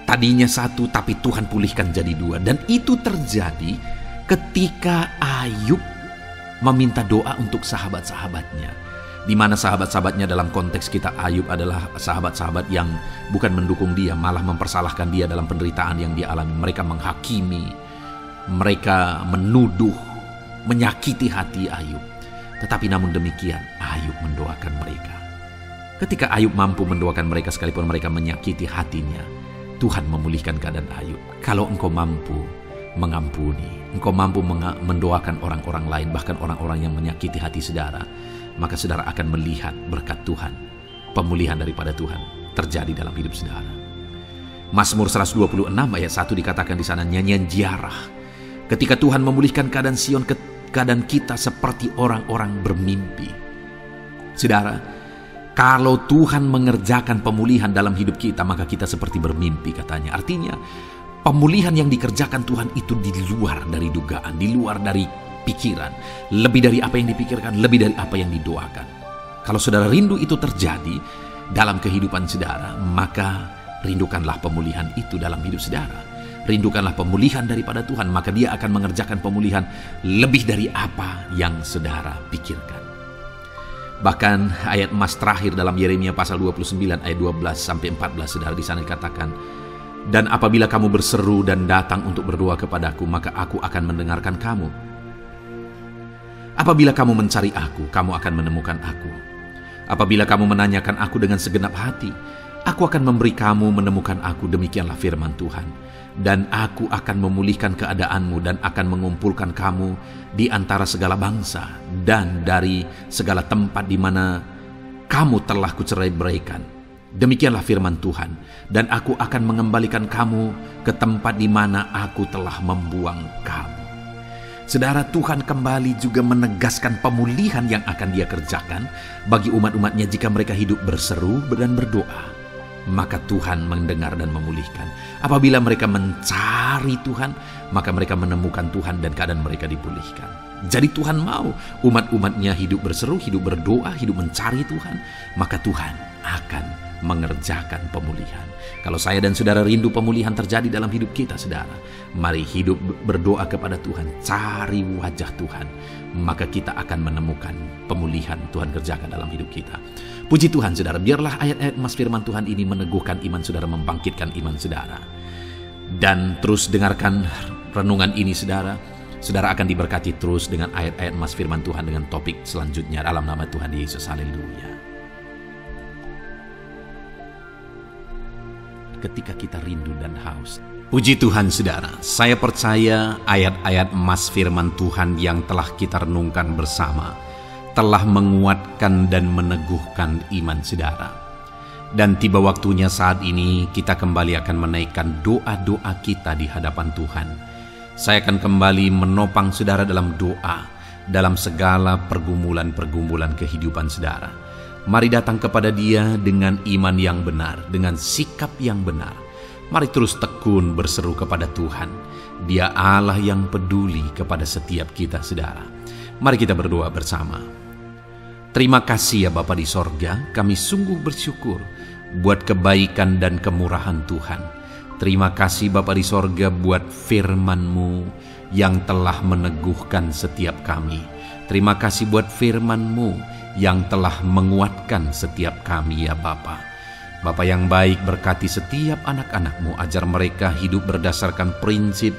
Tadinya 1, tapi Tuhan pulihkan jadi 2. Dan itu terjadi ketika Ayub meminta doa untuk sahabat-sahabatnya, di mana sahabat-sahabatnya dalam konteks kita Ayub adalah sahabat-sahabat yang bukan mendukung dia, malah mempersalahkan dia dalam penderitaan yang dia alami. Mereka menghakimi, mereka menuduh, menyakiti hati Ayub. Tetapi namun demikian, Ayub mendoakan mereka. Ketika Ayub mampu mendoakan mereka sekalipun mereka menyakiti hatinya, Tuhan memulihkan keadaan Ayub. Kalau engkau mampu mengampuni, engkau mampu mendoakan orang-orang lain, bahkan orang-orang yang menyakiti hati saudara, maka saudara akan melihat berkat Tuhan, pemulihan daripada Tuhan terjadi dalam hidup saudara. Mazmur 126 ayat 1 dikatakan di sana, nyanyian ziarah. Ketika Tuhan memulihkan keadaan Sion, keadaan kita seperti orang-orang bermimpi. Saudara, kalau Tuhan mengerjakan pemulihan dalam hidup kita, maka kita seperti bermimpi katanya. Artinya, pemulihan yang dikerjakan Tuhan itu di luar dari dugaan, di luar dari pikiran, lebih dari apa yang dipikirkan, lebih dari apa yang didoakan. Kalau saudara rindu itu terjadi dalam kehidupan saudara, maka rindukanlah pemulihan itu dalam hidup saudara. Rindukanlah pemulihan daripada Tuhan, maka Dia akan mengerjakan pemulihan lebih dari apa yang saudara pikirkan. Bahkan ayat emas terakhir dalam Yeremia pasal 29 ayat 12 sampai 14 saudara, di sana dikatakan, dan apabila kamu berseru dan datang untuk berdoa kepadaku, maka aku akan mendengarkan kamu. Apabila kamu mencari aku, kamu akan menemukan aku. Apabila kamu menanyakan aku dengan segenap hati, aku akan memberi kamu menemukan aku, demikianlah firman Tuhan. Dan aku akan memulihkan keadaanmu dan akan mengumpulkan kamu di antara segala bangsa dan dari segala tempat di mana kamu telah kucerai-beraikan. Demikianlah firman Tuhan. Dan aku akan mengembalikan kamu ke tempat di mana aku telah membuang kamu. Saudara, Tuhan kembali juga menegaskan pemulihan yang akan Dia kerjakan bagi umat-umatnya jika mereka hidup berseru dan berdoa. Maka Tuhan mendengar dan memulihkan. Apabila mereka mencari Tuhan, maka mereka menemukan Tuhan dan keadaan mereka dipulihkan. Jadi Tuhan mau umat-umatnya hidup berseru, hidup berdoa, hidup mencari Tuhan, maka Tuhan akan mengerjakan pemulihan. Kalau saya dan saudara rindu pemulihan terjadi dalam hidup kita, saudara, mari hidup berdoa kepada Tuhan, cari wajah Tuhan, maka kita akan menemukan pemulihan Tuhan kerjakan dalam hidup kita. Puji Tuhan saudara, biarlah ayat-ayat emas firman Tuhan ini meneguhkan iman saudara, membangkitkan iman saudara. Dan terus dengarkan renungan ini saudara. Saudara akan diberkati terus dengan ayat-ayat emas firman Tuhan dengan topik selanjutnya dalam nama Tuhan Yesus. Haleluya. Ketika kita rindu dan haus. Puji Tuhan saudara, saya percaya ayat-ayat emas firman Tuhan yang telah kita renungkan bersama telah menguatkan dan meneguhkan iman saudara. Dan tiba waktunya saat ini kita kembali akan menaikkan doa-doa kita di hadapan Tuhan. Saya akan kembali menopang saudara dalam doa, dalam segala pergumulan-pergumulan kehidupan saudara. Mari datang kepada Dia dengan iman yang benar, dengan sikap yang benar. Mari terus tekun berseru kepada Tuhan. Dia Allah yang peduli kepada setiap kita saudara. Mari kita berdoa bersama. Terima kasih ya Bapa di sorga, kami sungguh bersyukur buat kebaikan dan kemurahan Tuhan. Terima kasih Bapa di sorga buat firman-Mu yang telah meneguhkan setiap kami. Terima kasih buat firman-Mu yang telah menguatkan setiap kami ya Bapa. Bapa yang baik, berkati setiap anak-anak-Mu, ajar mereka hidup berdasarkan prinsip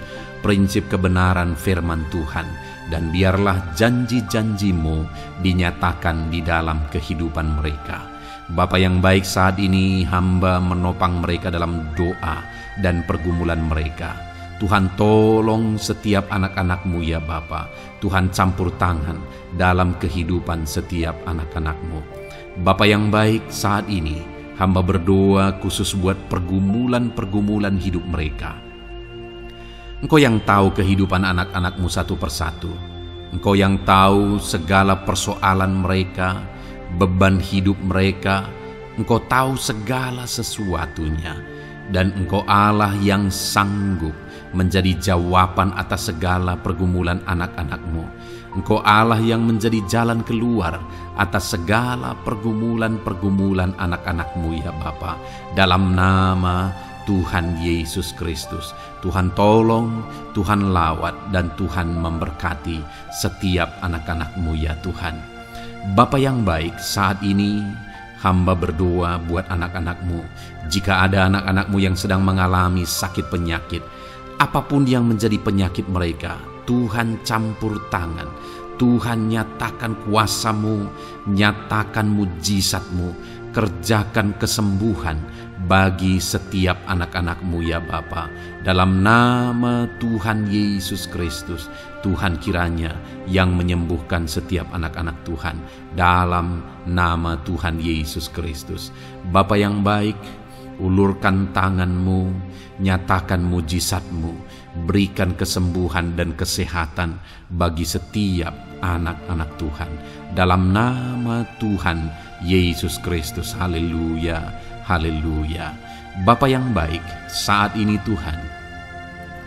kebenaran firman Tuhan. Dan biarlah janji-janji-Mu dinyatakan di dalam kehidupan mereka. Bapa yang baik, saat ini hamba menopang mereka dalam doa dan pergumulan mereka. Tuhan tolong setiap anak-anak-Mu ya Bapa. Tuhan campur tangan dalam kehidupan setiap anak-anak-Mu. Bapa yang baik, saat ini hamba berdoa khusus buat pergumulan-pergumulan hidup mereka. Engkau yang tahu kehidupan anak-anak-Mu satu persatu. Engkau yang tahu segala persoalan mereka, beban hidup mereka. Engkau tahu segala sesuatunya. Dan Engkau Allah yang sanggup menjadi jawaban atas segala pergumulan anak-anak-Mu. Engkau Allah yang menjadi jalan keluar atas segala pergumulan-pergumulan anak-anak-Mu ya Bapa. Dalam nama Tuhan Yesus Kristus, Tuhan tolong, Tuhan lawat, dan Tuhan memberkati setiap anak-anak-Mu ya Tuhan. Bapa yang baik, saat ini hamba berdoa buat anak-anak-Mu. Jika ada anak-anak-Mu yang sedang mengalami sakit penyakit, apapun yang menjadi penyakit mereka, Tuhan campur tangan. Tuhan nyatakan kuasa-Mu, nyatakan mujizat-Mu, kerjakan kesembuhan bagi setiap anak-anak-Mu ya Bapa. Dalam nama Tuhan Yesus Kristus, Tuhan kiranya yang menyembuhkan setiap anak-anak Tuhan. Dalam nama Tuhan Yesus Kristus. Bapa yang baik, ulurkan tangan-Mu, nyatakan mujizat-Mu, berikan kesembuhan dan kesehatan bagi setiap anak-anak Tuhan. Dalam nama Tuhan Yesus Kristus. Haleluya, haleluya. Bapa yang baik, saat ini Tuhan,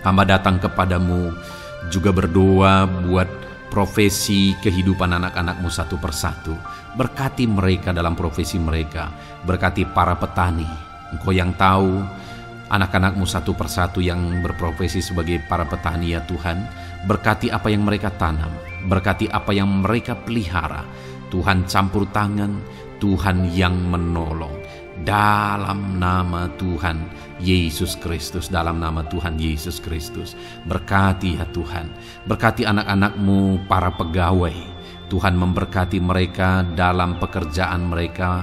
hamba datang kepadamu juga berdoa buat profesi kehidupan anak-anak-Mu satu persatu. Berkati mereka dalam profesi mereka, berkati para petani. Engkau yang tahu anak-anak-Mu satu persatu yang berprofesi sebagai para petani ya Tuhan. Berkati apa yang mereka tanam, berkati apa yang mereka pelihara. Tuhan campur tangan, Tuhan yang menolong. Dalam nama Tuhan Yesus Kristus, dalam nama Tuhan Yesus Kristus. Berkati ya Tuhan, berkati anak-anak-Mu para pegawai. Tuhan memberkati mereka dalam pekerjaan mereka,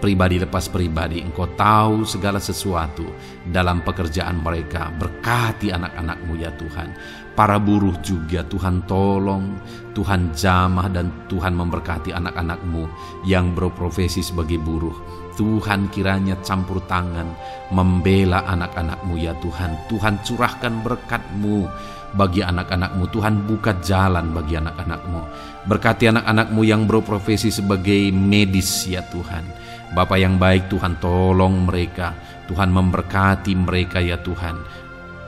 pribadi lepas pribadi. Engkau tahu segala sesuatu dalam pekerjaan mereka. Berkati anak-anak-Mu ya Tuhan. Para buruh juga Tuhan tolong, Tuhan jamah, dan Tuhan memberkati anak-anak-Mu yang berprofesi sebagai buruh. Tuhan kiranya campur tangan membela anak-anak-Mu ya Tuhan. Tuhan curahkan berkat-Mu bagi anak-anak-Mu. Tuhan buka jalan bagi anak-anak-Mu. Berkati anak-anak-Mu yang berprofesi sebagai medis ya Tuhan. Bapa yang baik, Tuhan tolong mereka. Tuhan memberkati mereka ya Tuhan.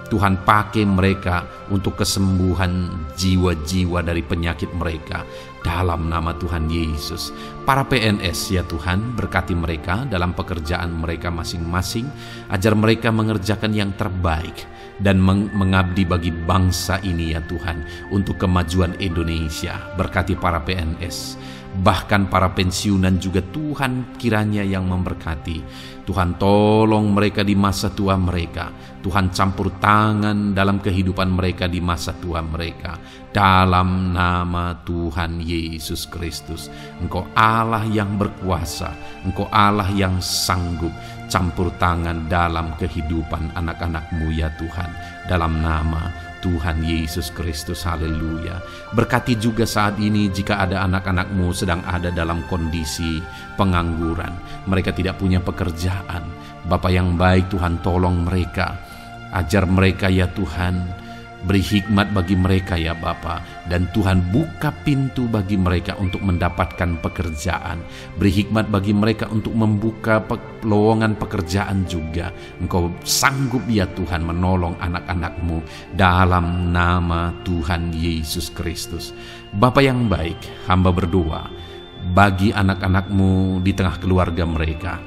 Tuhan pakai mereka untuk kesembuhan jiwa-jiwa dari penyakit mereka. Dalam nama Tuhan Yesus. Para PNS ya Tuhan, berkati mereka dalam pekerjaan mereka masing-masing. Ajar mereka mengerjakan yang terbaik dan mengabdi bagi bangsa ini ya Tuhan, untuk kemajuan Indonesia. Berkati para PNS, bahkan para pensiunan juga Tuhan kiranya yang memberkati. Tuhan tolong mereka di masa tua mereka. Tuhan campur tangan dalam kehidupan mereka di masa tua mereka. Dalam nama Tuhan Yesus Kristus. Engkau Allah yang berkuasa, Engkau Allah yang sanggup. Campur tangan dalam kehidupan anak-anak-Mu ya Tuhan. Dalam nama Tuhan Yesus Kristus. Haleluya. Berkati juga saat ini jika ada anak-anak-Mu sedang ada dalam kondisi pengangguran, mereka tidak punya pekerjaan. Bapa yang baik, Tuhan tolong mereka. Ajar mereka ya Tuhan. Beri hikmat bagi mereka ya Bapa. Dan Tuhan buka pintu bagi mereka untuk mendapatkan pekerjaan. Beri hikmat bagi mereka untuk membuka lowongan pekerjaan juga. Engkau sanggup ya Tuhan menolong anak-anak-Mu. Dalam nama Tuhan Yesus Kristus. Bapa yang baik, hamba berdoa bagi anak-anak-Mu di tengah keluarga mereka.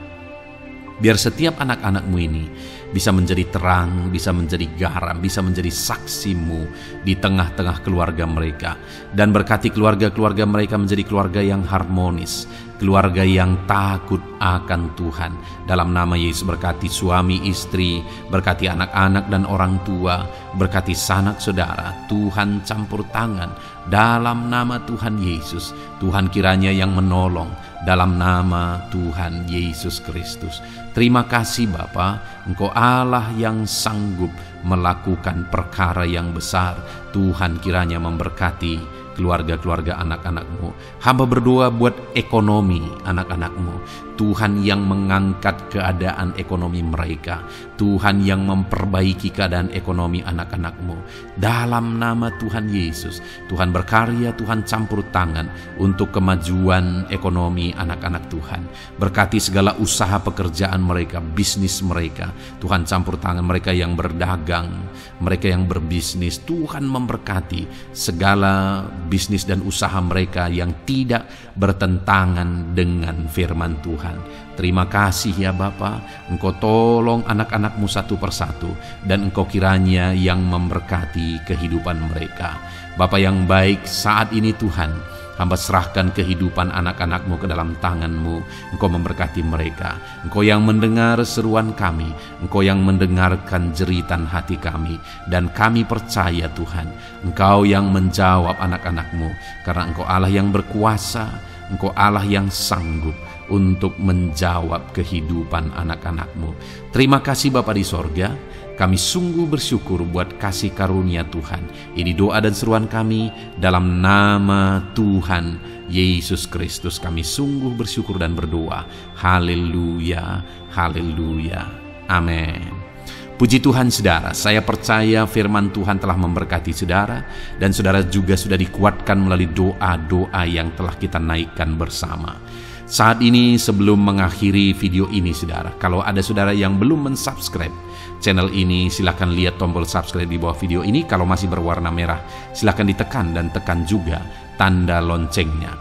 Biar setiap anak-anak-Mu ini bisa menjadi terang, bisa menjadi garam, bisa menjadi saksi-Mu di tengah-tengah keluarga mereka. Dan berkati keluarga-keluarga mereka menjadi keluarga yang harmonis, keluarga yang takut akan Tuhan. Dalam nama Yesus, berkati suami istri, berkati anak-anak dan orang tua, berkati sanak saudara. Tuhan campur tangan dalam nama Tuhan Yesus. Tuhan kiranya yang menolong dalam nama Tuhan Yesus Kristus. Terima kasih Bapa, Engkau Allah yang sanggup melakukan perkara yang besar. Tuhan kiranya memberkati keluarga-keluarga anak-anak-Mu. Hamba berdoa buat ekonomi anak-anak-Mu. Tuhan yang mengangkat keadaan ekonomi mereka. Tuhan yang memperbaiki keadaan ekonomi anak-anak-Mu. Dalam nama Tuhan Yesus, Tuhan berkarya, Tuhan campur tangan untuk kemajuan ekonomi anak-anak Tuhan. Berkati segala usaha pekerjaan mereka, bisnis mereka. Tuhan campur tangan mereka yang berdagang, mereka yang berbisnis. Tuhan memberkati segala bisnis dan usaha mereka yang tidak bertentangan dengan firman Tuhan. Terima kasih ya Bapa, Engkau tolong anak-anak-Mu satu persatu, dan Engkau kiranya yang memberkati kehidupan mereka. Bapa yang baik, saat ini Tuhan, Hamba serahkan kehidupan anak-anak-Mu ke dalam tangan-Mu. Engkau memberkati mereka. Engkau yang mendengar seruan kami. Engkau yang mendengarkan jeritan hati kami. Dan kami percaya Tuhan, Engkau yang menjawab anak-anak-Mu. Karena Engkau Allah yang berkuasa, Engkau Allah yang sanggup untuk menjawab kehidupan anak-anak-Mu. Terima kasih Bapa di sorga. Kami sungguh bersyukur buat kasih karunia Tuhan. Ini doa dan seruan kami dalam nama Tuhan Yesus Kristus. Kami sungguh bersyukur dan berdoa. Haleluya, haleluya, amin. Puji Tuhan saudara, saya percaya firman Tuhan telah memberkati saudara, dan saudara juga sudah dikuatkan melalui doa-doa yang telah kita naikkan bersama. Saat ini sebelum mengakhiri video ini saudara, kalau ada saudara yang belum mensubscribe channel ini, silakan lihat tombol subscribe di bawah video ini. Kalau masih berwarna merah, silakan ditekan dan tekan juga tanda loncengnya.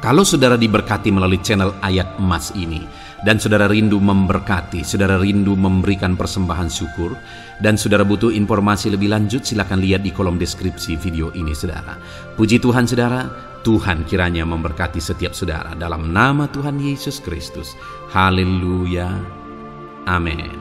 Kalau saudara diberkati melalui channel Ayat Emas ini, dan saudara rindu memberkati, saudara rindu memberikan persembahan syukur, dan saudara butuh informasi lebih lanjut, silakan lihat di kolom deskripsi video ini saudara. Puji Tuhan saudara, Tuhan kiranya memberkati setiap saudara dalam nama Tuhan Yesus Kristus. Haleluya, amin.